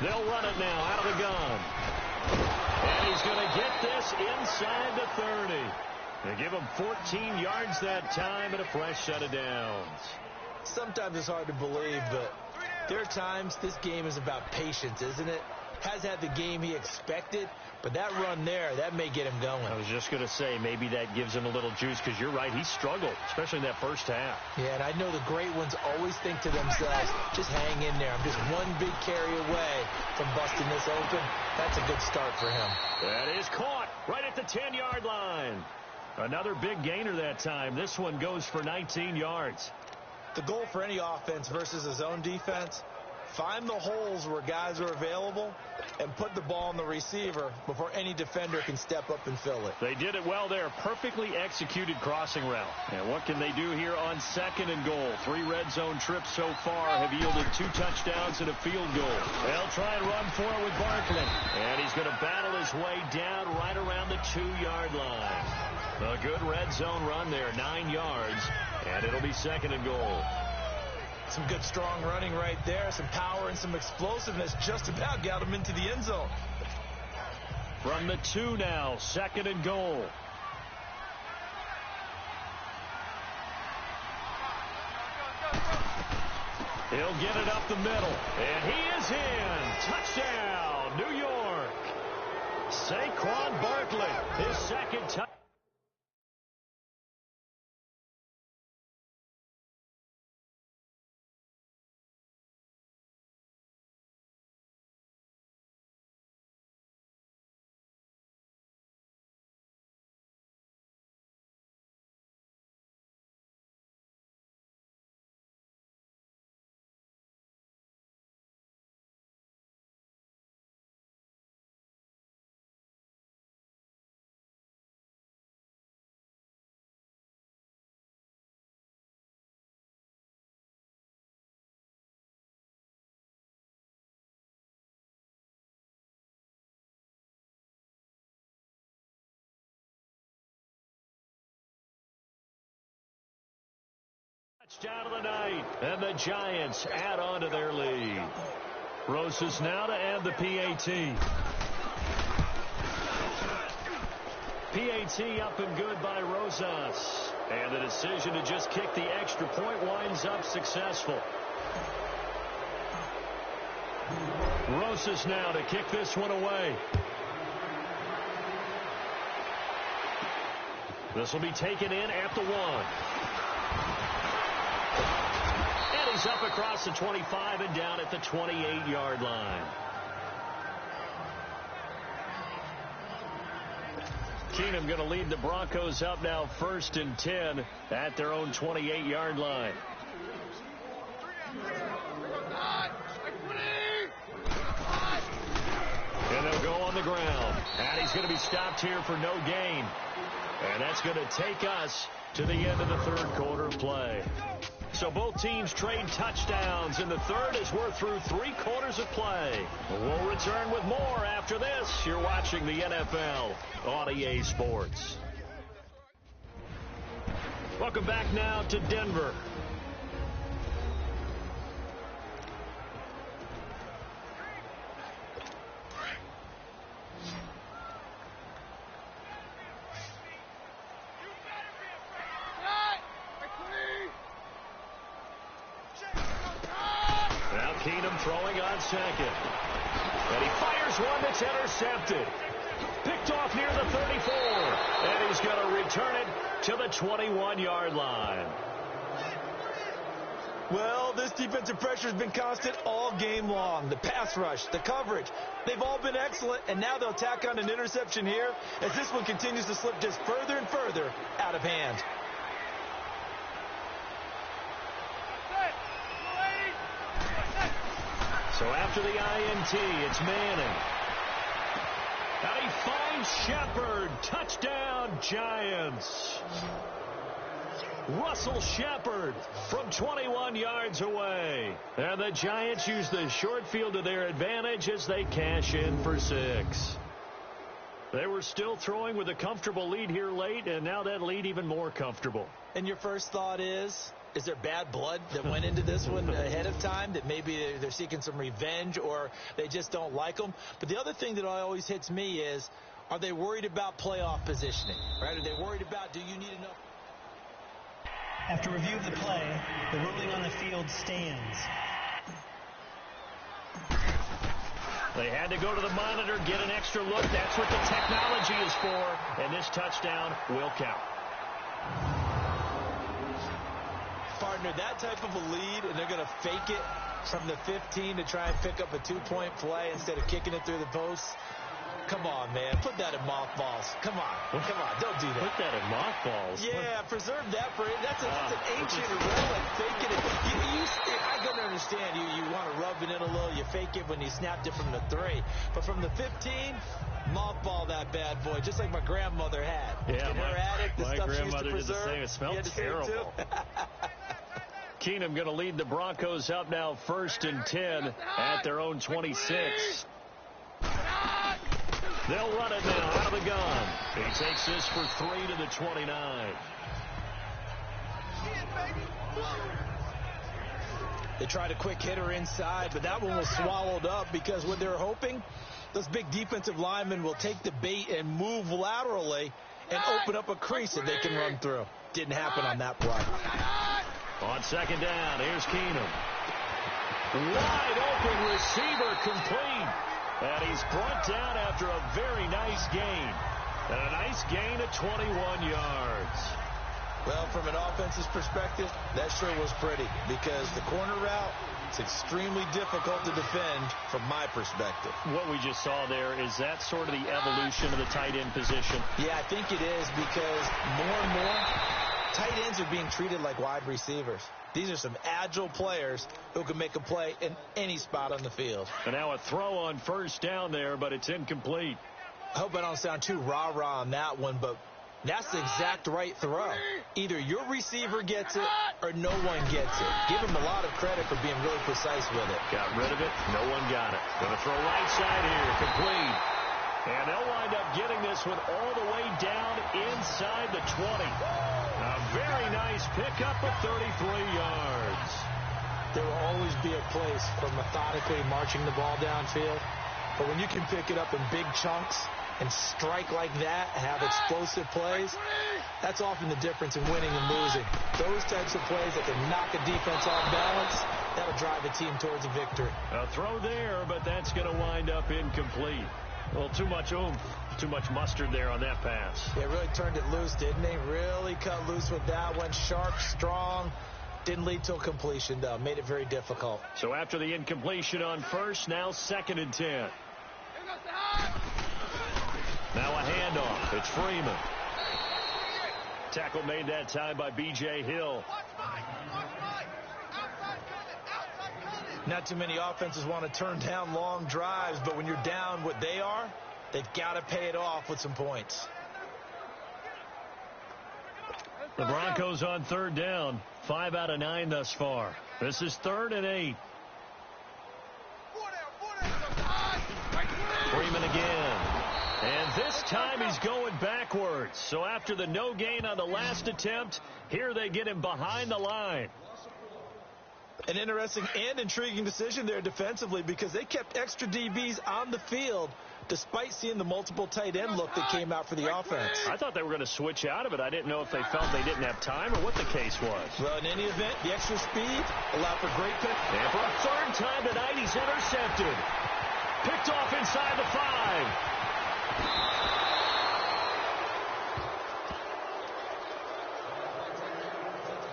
They'll run it now out of the gun. And he's going to get this inside the 30. They give him 14 yards that time and a fresh set of downs. Sometimes it's hard to believe, but there are times this game is about patience, isn't it? Has had the game he expected, but that run there, that may get him going. I was just going to say, maybe that gives him a little juice, because you're right, he struggled, especially in that first half. Yeah, and I know the great ones always think to themselves, just hang in there. I'm just one big carry away from busting this open. That's a good start for him. That is caught right at the 10-yard line. Another big gainer that time. This one goes for 19 yards. The goal for any offense versus a zone defense, find the holes where guys are available and put the ball on the receiver before any defender can step up and fill it. They did it well there. Perfectly executed crossing route. And what can they do here on 2nd and goal? 3 red zone trips so far have yielded 2 touchdowns and a field goal. They'll try and run for it with Barkley. And he's going to battle his way down right around the 2-yard line. A good red zone run there, 9 yards. And it'll be 2nd and goal. Some good strong running right there. Some power and some explosiveness just about got him into the end zone. From the 2 now, 2nd and goal. He'll get it up the middle. And he is in. Touchdown, New York. Saquon Barkley, his 2nd touchdown. Touchdown of the night, and the Giants add on to their lead. Rosas now to add the PAT. PAT up and good by Rosas. And the decision to just kick the extra point winds up successful. Rosas now to kick this one away. This will be taken in at the 1. He's up across the 25 and down at the 28-yard line. Keenum going to lead the Broncos up now 1st and 10 at their own 28-yard line. And they'll go on the ground. And he's going to be stopped here for no gain. And that's going to take us to the end of the 3rd quarter of play. So both teams trade touchdowns in the 3rd as we're through 3 quarters of play. We'll return with more after this. You're watching the NFL on EA Sports. Welcome back now to Denver. Freeman throwing on second. And he fires one that's intercepted. Picked off near the 34. And he's going to return it to the 21-yard line. Well, this defensive pressure has been constant all game long. The pass rush, the coverage, they've all been excellent, and now they'll tack on an interception here as this one continues to slip just further and further out of hand. So after the INT, it's Manning. And he finds Shepard. Touchdown, Giants. Russell Shepard from 21 yards away. And the Giants use the short field to their advantage as they cash in for 6. They were still throwing with a comfortable lead here late, and now that lead even more comfortable. And your first thought is there bad blood that went into this one ahead of time, that maybe they're seeking some revenge or they just don't like them? But the other thing that always hits me is, are they worried about playoff positioning? Right? Are they worried about, do you need enough? After review of the play, the ruling on the field stands. They had to go to the monitor, get an extra look. That's what the technology is for. And this touchdown will count. Partner, that type of a lead, and they're going to fake it from the 15 to try and pick up a 2-point play instead of kicking it through the posts. Come on, man. Put that in mothballs. Come on. Come on. Don't do that. Put that in mothballs. Yeah, preserve that for it. That's an ancient relic. Faking it. I don't understand. You want to rub it in a little. You fake it when you snapped it from the 3. But from the 15, mothball that bad boy, just like my grandmother had. Yeah, in her attic, the my stuff she used grandmother to preserve. did the same. It smelled terrible. Keenum going to lead the Broncos up now 1st and 10 at their own 26. They'll run it now out of the gun. He takes this for 3 to the 29. They tried a quick hitter inside, but that one was swallowed up because what they're hoping, those big defensive linemen will take the bait and move laterally and open up a crease that they can run through. Didn't happen on that play. On 2nd down, here's Keenum. Wide open receiver complete. And he's brought down after a very nice gain. And a nice gain of 21 yards. Well, from an offensive perspective, that sure was pretty because the corner route, it's extremely difficult to defend from my perspective. What we just saw there, is that sort of the evolution of the tight end position? Yeah, I think it is because more and more tight ends are being treated like wide receivers. These are some agile players who can make a play in any spot on the field. And now a throw on 1st down there, but it's incomplete. I hope I don't sound too rah-rah on that one, but that's the exact right throw. Either your receiver gets it or no one gets it. Give him a lot of credit for being really precise with it. Got rid of it. No one got it. Going to throw right side here. Complete. And they'll wind up getting this one all the way down inside the 20. A very nice pickup of 33 yards. There will always be a place for methodically marching the ball downfield. But when you can pick it up in big chunks and strike like that, have explosive plays, that's often the difference in winning and losing. Those types of plays that can knock a defense off balance, that'll drive a team towards a victory. A throw there, but that's going to wind up incomplete. Well, too much oomph, too much mustard there on that pass. They really turned it loose, didn't they? Really cut loose with that one. Sharp, strong. Didn't lead to a completion, though. Made it very difficult. So after the incompletion on 1st, now 2nd and 10. Now a handoff. It's Freeman. Tackle made that time by B.J. Hill. Not too many offenses want to turn down long drives, but when you're down what they are, they've got to pay it off with some points. The Broncos on 3rd down. 5 out of 9 thus far. This is 3rd and 8. Freeman again. And this time he's going backwards. So after the no gain on the last attempt, here they get him behind the line. An interesting and intriguing decision there defensively because they kept extra DBs on the field despite seeing the multiple tight end look that came out for the offense. I thought they were going to switch out of it. I didn't know if they felt they didn't have time or what the case was. Well, in any event, the extra speed allowed for great pick. And for a third time tonight, he's intercepted. Picked off inside the 5.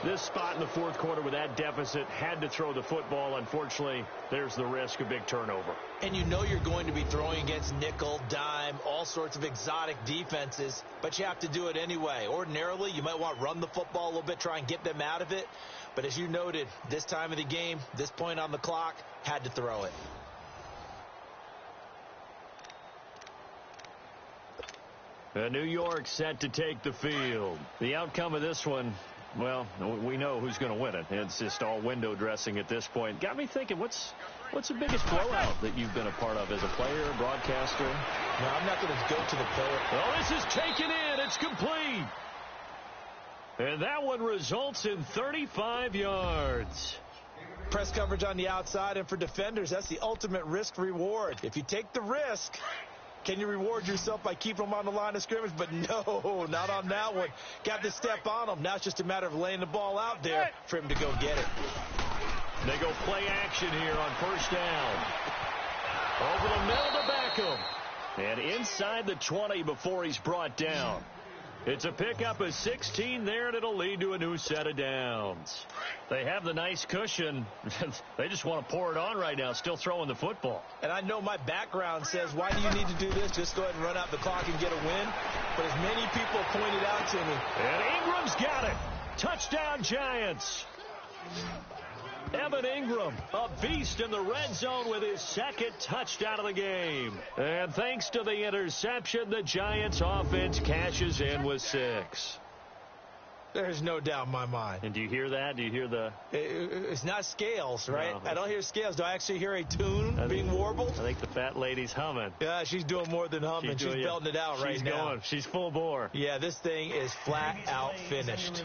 This spot in the fourth quarter with that deficit had to throw the football. Unfortunately, there's the risk of big turnover. And you know you're going to be throwing against nickel, dime, all sorts of exotic defenses, but you have to do it anyway. Ordinarily, you might want to run the football a little bit, try and get them out of it. But as you noted, this time of the game, this point on the clock, had to throw it. New York set to take the field. The outcome of this one, well, we know who's going to win it. It's just all window dressing at this point. Got me thinking, what's the biggest blowout that you've been a part of as a player, broadcaster? No, I'm not going to go to the player. Oh, this is taken in. It's complete. And that one results in 35 yards. Press coverage on the outside, and for defenders, that's the ultimate risk reward. If you take the risk, can you reward yourself by keeping them on the line of scrimmage? But no, not on that one. Got to step on them. Now it's just a matter of laying the ball out there for him to go get it. They go play action here on first down. Over the middle to Beckham. And inside the 20 before he's brought down. It's a pickup of 16 there, and it'll lead to a new set of downs. They have the nice cushion. They just want to pour it on right now, still throwing the football. And I know my background says, why do you need to do this? Just go ahead and run out the clock and get a win. But as many people pointed out to me. And Ingram's got it. Touchdown, Giants. Evan Ingram, a beast in the red zone with his second touchdown of the game. And thanks to the interception, the Giants offense cashes in with 6. There's no doubt in my mind. And do you hear that? Do you hear the... It's not scales, right? No. I don't hear scales. Do I actually hear a tune being warbled? I think the fat lady's humming. Yeah, she's doing more than humming. She's belting it out right now. She's full bore. Yeah, this thing is flat out finished.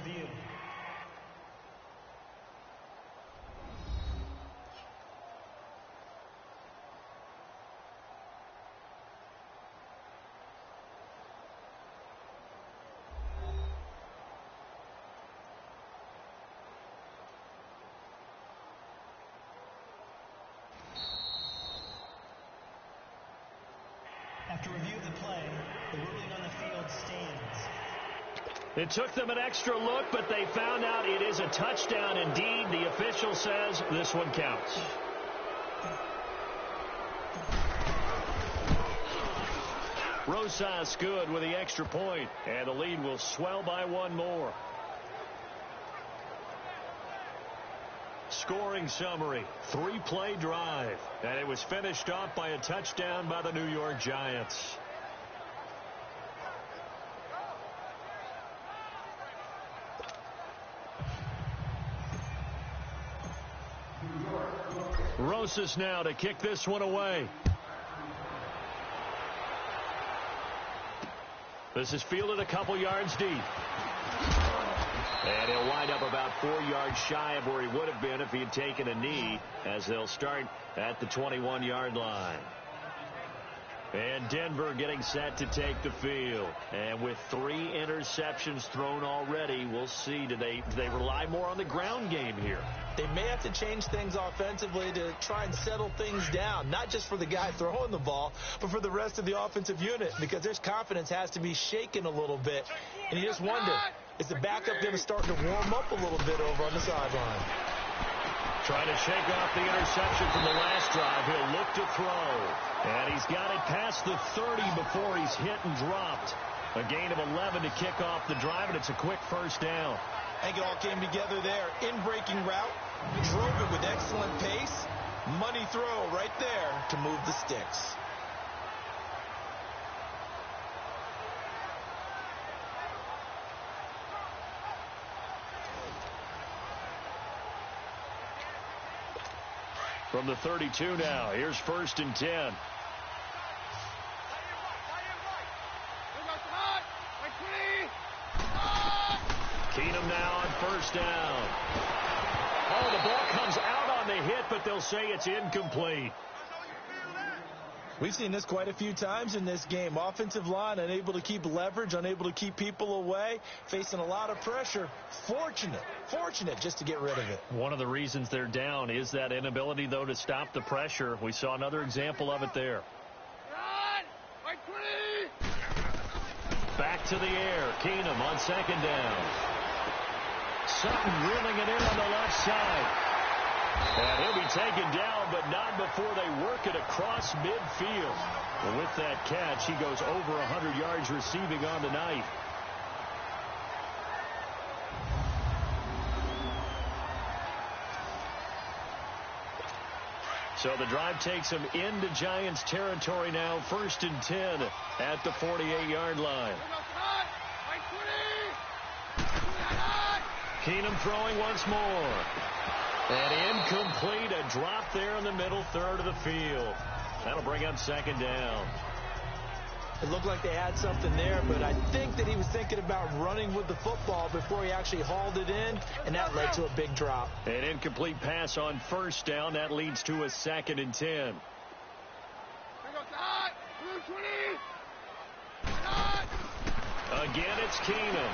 After review of the play, the ruling on the field stands. It took them an extra look, but they found out it is a touchdown indeed. The official says this one counts. Rosas good with the extra point, and the lead will swell by one more. Scoring summary, 3-play drive, and it was finished off by a touchdown by the New York Giants. Rosas now to kick this one away. This is fielded a couple yards deep. And he'll wind up about 4 yards shy of where he would have been if he had taken a knee, as they'll start at the 21-yard line. And Denver getting set to take the field. And with 3 interceptions thrown already, we'll see. Do they rely more on the ground game here? They may have to change things offensively to try and settle things down, not just for the guy throwing the ball, but for the rest of the offensive unit, because their confidence has to be shaken a little bit. And you just wonder, is the backup going to start to warm up a little bit over on the sideline? Trying to shake off the interception from the last drive. He'll look to throw. And he's got it past the 30 before he's hit and dropped. A gain of 11 to kick off the drive, and it's a quick first down. I think it all came together there. In-breaking route, drove it with excellent pace. Money throw right there to move the sticks. From the 32 now, here's 1st and 10. Keenum now on first down. Oh, the ball comes out on the hit, but they'll say it's incomplete. We've seen this quite a few times in this game. Offensive line unable to keep leverage, unable to keep people away, facing a lot of pressure. Fortunate just to get rid of it. One of the reasons they're down is that inability, though, to stop the pressure. We saw another example of it there. Back to the air. Keenum on second down. Sutton reeling it in on the left side. And he'll be taken down, but not before they work it across midfield. With that catch, he goes over 100 yards receiving on the night. So the drive takes him into Giants territory now. 1st and 10 at the 48-yard line. Keenum throwing once more. And incomplete, a drop there in the middle third of the field. That'll bring up 2nd down. It looked like they had something there, but I think that he was thinking about running with the football before he actually hauled it in, and that led to a big drop. An incomplete pass on 1st down. That leads to a 2nd and 10. Again, it's Keenum.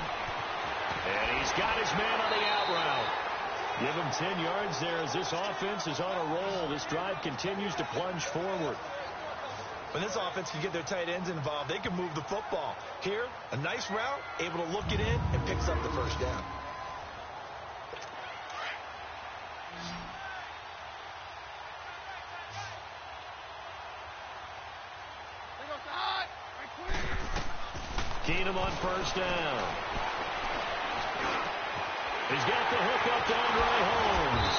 And he's got his man on the out route. Give him 10 yards there as this offense is on a roll. This drive continues to plunge forward. When this offense can get their tight ends involved, they can move the football. Here, a nice route, able to look it in, and picks up the 1st down. Keenum on 1st down. He's got the hook up to Andre Holmes.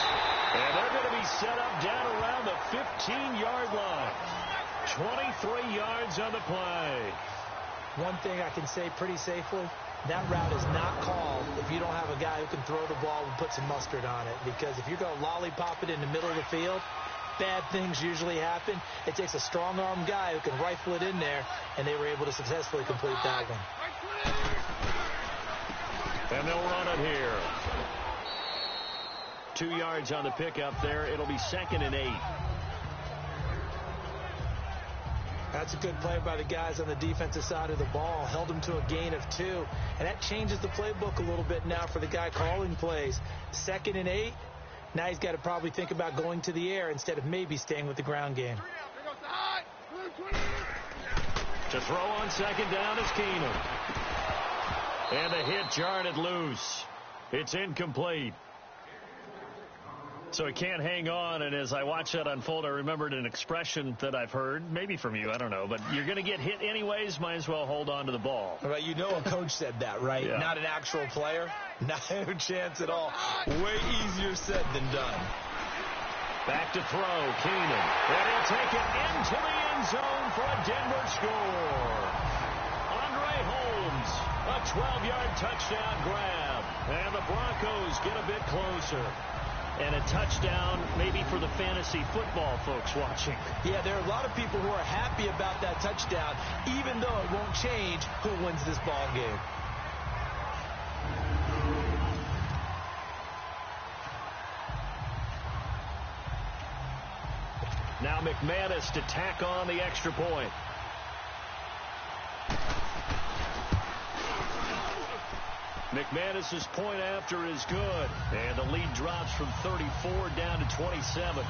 And they're going to be set up down around the 15-yard line. 23 yards on the play. One thing I can say pretty safely, that route is not called if you don't have a guy who can throw the ball and put some mustard on it. Because if you're going to lollipop it in the middle of the field, bad things usually happen. It takes a strong-arm guy who can rifle it in there, and they were able to successfully complete that one. And they'll run it here. 2 yards on the pickup there. It'll be 2nd and 8. That's a good play by the guys on the defensive side of the ball. Held him to a gain of 2. And that changes the playbook a little bit now for the guy calling plays. 2nd and 8. Now he's got to probably think about going to the air instead of maybe staying with the ground game. To throw on 2nd down is Keenum. And the hit jarred it loose. It's incomplete. So he can't hang on, and as I watch that unfold, I remembered an expression that I've heard, maybe from you, I don't know, but you're going to get hit anyways, might as well hold on to the ball. Right, you know a coach said that, right? Yeah. Not an actual player. No chance at all. Way easier said than done. Back to throw, Keenum. And he'll take it into the end zone for a Denver score. Andre Holmes, a 12-yard touchdown grab. And the Broncos get a bit closer. And a touchdown maybe for the fantasy football folks watching. Yeah, there are a lot of people who are happy about that touchdown, even though it won't change who wins this ball game. Now McManus to tack on the extra point. McManus's point after is good. And the lead drops from 34 down to 27.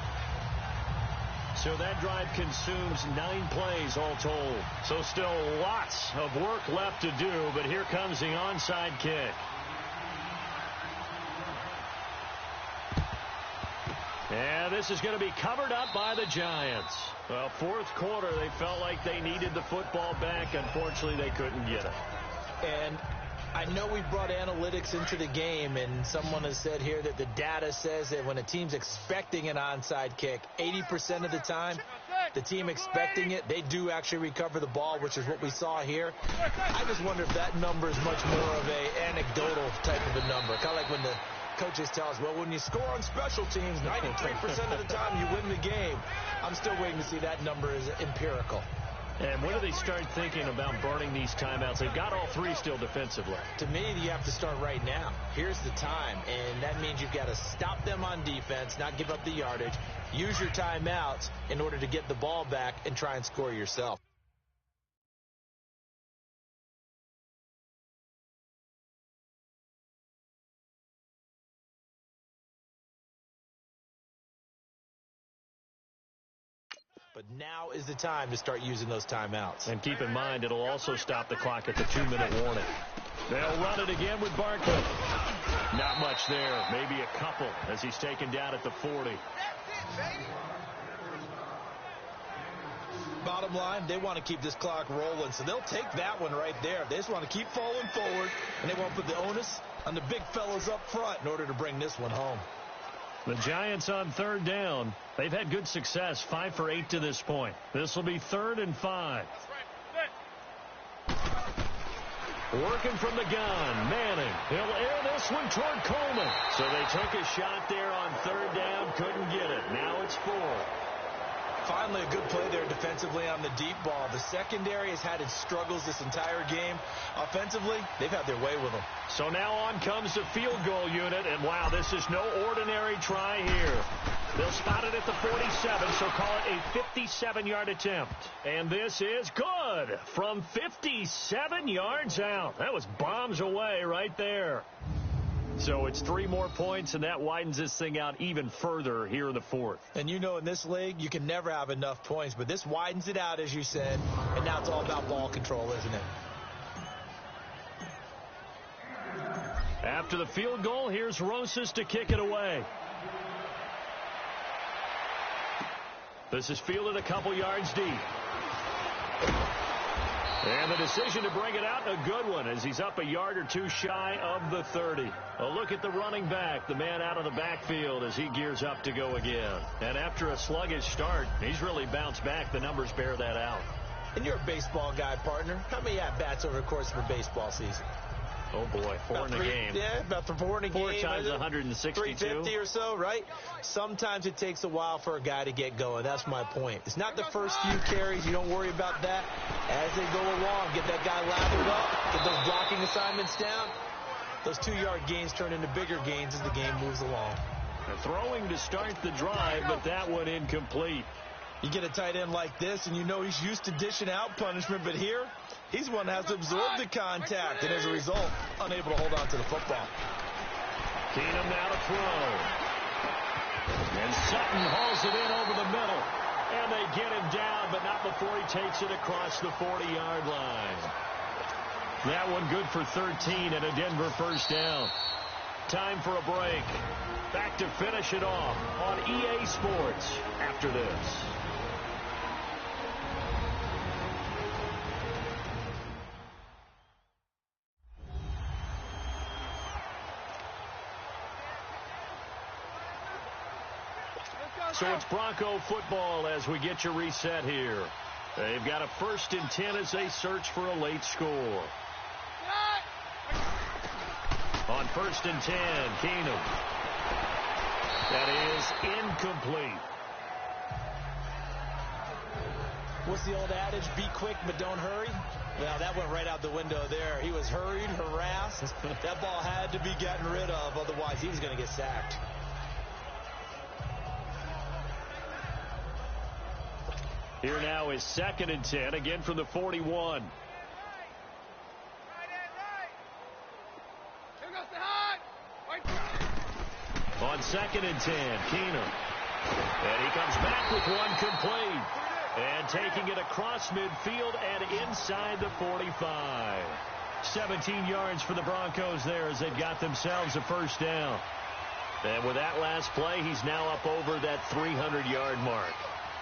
So that drive consumes 9 plays all told. So still lots of work left to do, but here comes the onside kick. And this is going to be covered up by the Giants. Well, 4th quarter, they felt like they needed the football back. Unfortunately, they couldn't get it. And I know we brought analytics into the game, and someone has said here that the data says that when a team's expecting an onside kick, 80% of the time, the team expecting it, they do actually recover the ball, which is what we saw here. I just wonder if that number is much more of an anecdotal type of a number. Kind of like when the coaches tell us, well, when you score on special teams, 93% of the time you win the game. I'm still waiting to see that number is empirical. And when do they start thinking about burning these timeouts? They've got all three still defensively. To me, you have to start right now. Here's the time, and that means you've got to stop them on defense, not give up the yardage, use your timeouts in order to get the ball back and try and score yourself. But now is the time to start using those timeouts. And keep in mind, it'll also stop the clock at the 2-minute warning. They'll run it again with Barkley. Not much there. Maybe a couple as he's taken down at the 40. Bottom line, they want to keep this clock rolling, so they'll take that one right there. They just want to keep falling forward, and they want to put the onus on the big fellas up front in order to bring this one home. The Giants on 3rd down. They've had good success, 5 for 8 to this point. This will be 3rd and 5. Working from the gun, Manning. He'll air this one toward Coleman. So they took a shot there on 3rd down, couldn't get it. Now it's 4. Finally, a good play there defensively on the deep ball. The secondary has had its struggles this entire game. Offensively, they've had their way with them. So now on comes the field goal unit, and wow, this is no ordinary try here. They'll spot it at the 47, so call it a 57-yard attempt. And this is good from 57 yards out. That was bombs away right there. So it's 3 more points, and that widens this thing out even further here in the 4th. And you know in this league, you can never have enough points, but this widens it out, as you said, and now it's all about ball control, isn't it? After the field goal, here's Rosas to kick it away. This is fielded a couple yards deep. And the decision to bring it out, a good one, as he's up a yard or 2 shy of the 30. A look at the running back, the man out of the backfield as he gears up to go again. And after a sluggish start, he's really bounced back. The numbers bear that out. And you're a baseball guy, partner. How many at-bats over the course of a baseball season? Oh, boy, 4 in a game. Yeah, about 4 in a game. 4 times 162. 350 or so, right? Sometimes it takes a while for a guy to get going. That's my point. It's not the first few carries. You don't worry about that. As they go along, get that guy lathered up, get those blocking assignments down. Those 2-yard gains turn into bigger gains as the game moves along. They're throwing to start the drive, but that one incomplete. You get a tight end like this, and you know he's used to dishing out punishment, but here, he's one that has to absorb the contact, and as a result, unable to hold on to the football. Keenum now to throw. And Sutton hauls it in over the middle. And they get him down, but not before he takes it across the 40-yard line. That one good for 13 and a Denver first down. Time for a break. Back to finish it off on EA Sports after this. So it's Bronco football as we get you reset here. They've got a 1st and 10 as they search for a late score. On 1st and 10, Keenum. That is incomplete. What's the old adage? Be quick, but don't hurry. Well, that went right out the window there. He was hurried, harassed. That ball had to be gotten rid of, otherwise he was going to get sacked. Here now is 2nd and 10, again from the 41. On 2nd and 10, Keenum. And he comes back with one complete. And taking it across midfield and inside the 45. 17 yards for the Broncos there as they've got themselves a first down. And with that last play, he's now up over that 300-yard mark.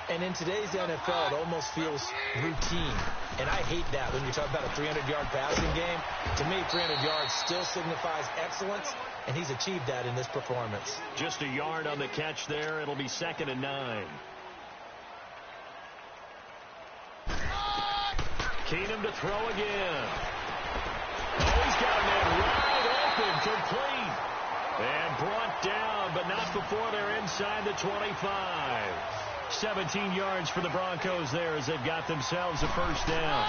And in today's NFL, it almost feels routine. And I hate that when you talk about a 300-yard passing game. To me, 300 yards still signifies excellence, and he's achieved that in this performance. Just a yard on the catch there. It'll be 2nd and 9. Keenum to throw again. Oh, he's got a man wide open, complete. And brought down, but not before they're inside the 25. 17 yards for the Broncos there as they've got themselves a first down.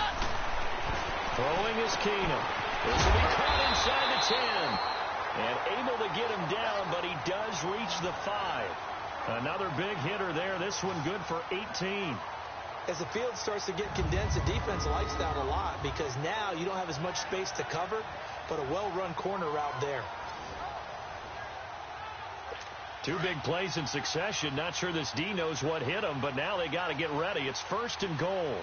Throwing is Keenum. This will be caught inside the 10. And able to get him down, but he does reach the 5. Another big hitter there. This one good for 18. As the field starts to get condensed, the defense likes that a lot because now you don't have as much space to cover, but a well-run corner route there. Two big plays in succession. Not sure this D knows what hit him, but now they got to get ready. It's 1st and goal.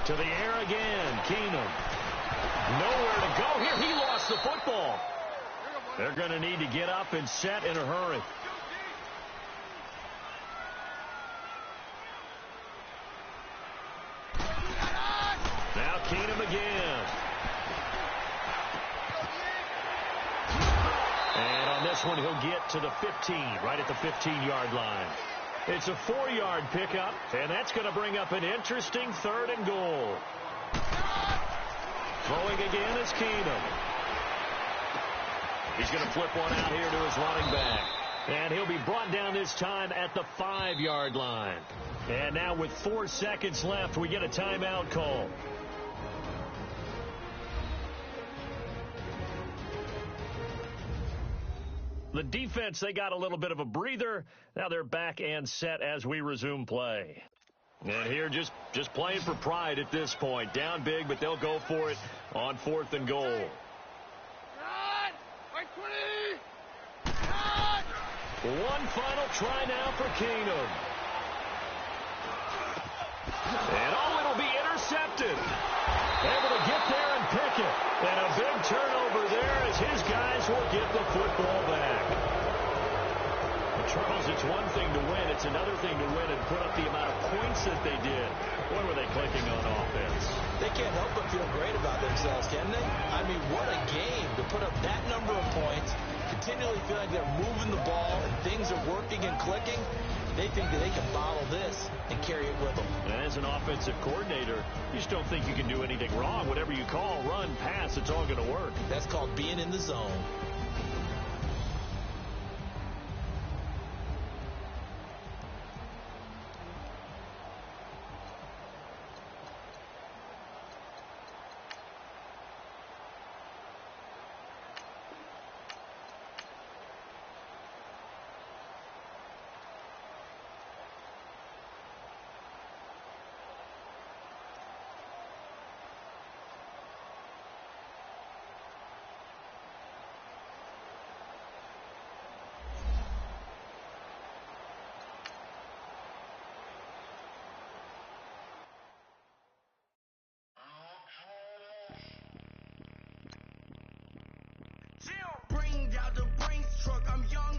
To the air again. Keenum. Nowhere to go here. He lost the football. They're going to need to get up and set in a hurry. Now Keenum again. And on this one, he'll get to the 15, right at the 15-yard line. It's a 4-yard pickup, and that's going to bring up an interesting 3rd and goal. Throwing again is Keenum. He's going to flip one out here to his running back. And he'll be brought down this time at the 5-yard line. And now with 4 seconds left, we get a timeout call. The defense, they got a little bit of a breather. Now they're back and set as we resume play. And here just playing for pride at this point. Down big, but they'll go for it on 4th and goal. One final try now for Keenum. And it'll be intercepted. Able to get there and pick it. And a big turnover there as his guys will get the football back. Charles, it's one thing to win. It's another thing to win and put up the amount of points that they did. Boy, were they clicking on offense. They can't help but feel great about themselves, can they? I mean, what a game to put up that number of points, continually feeling like they're moving the ball and things are working and clicking. They think that they can bottle this and carry it with them. And as an offensive coordinator, you just don't think you can do anything wrong. Whatever you call, run, pass, it's all going to work. That's called being in the zone. Bring out the Brinks truck, I'm young.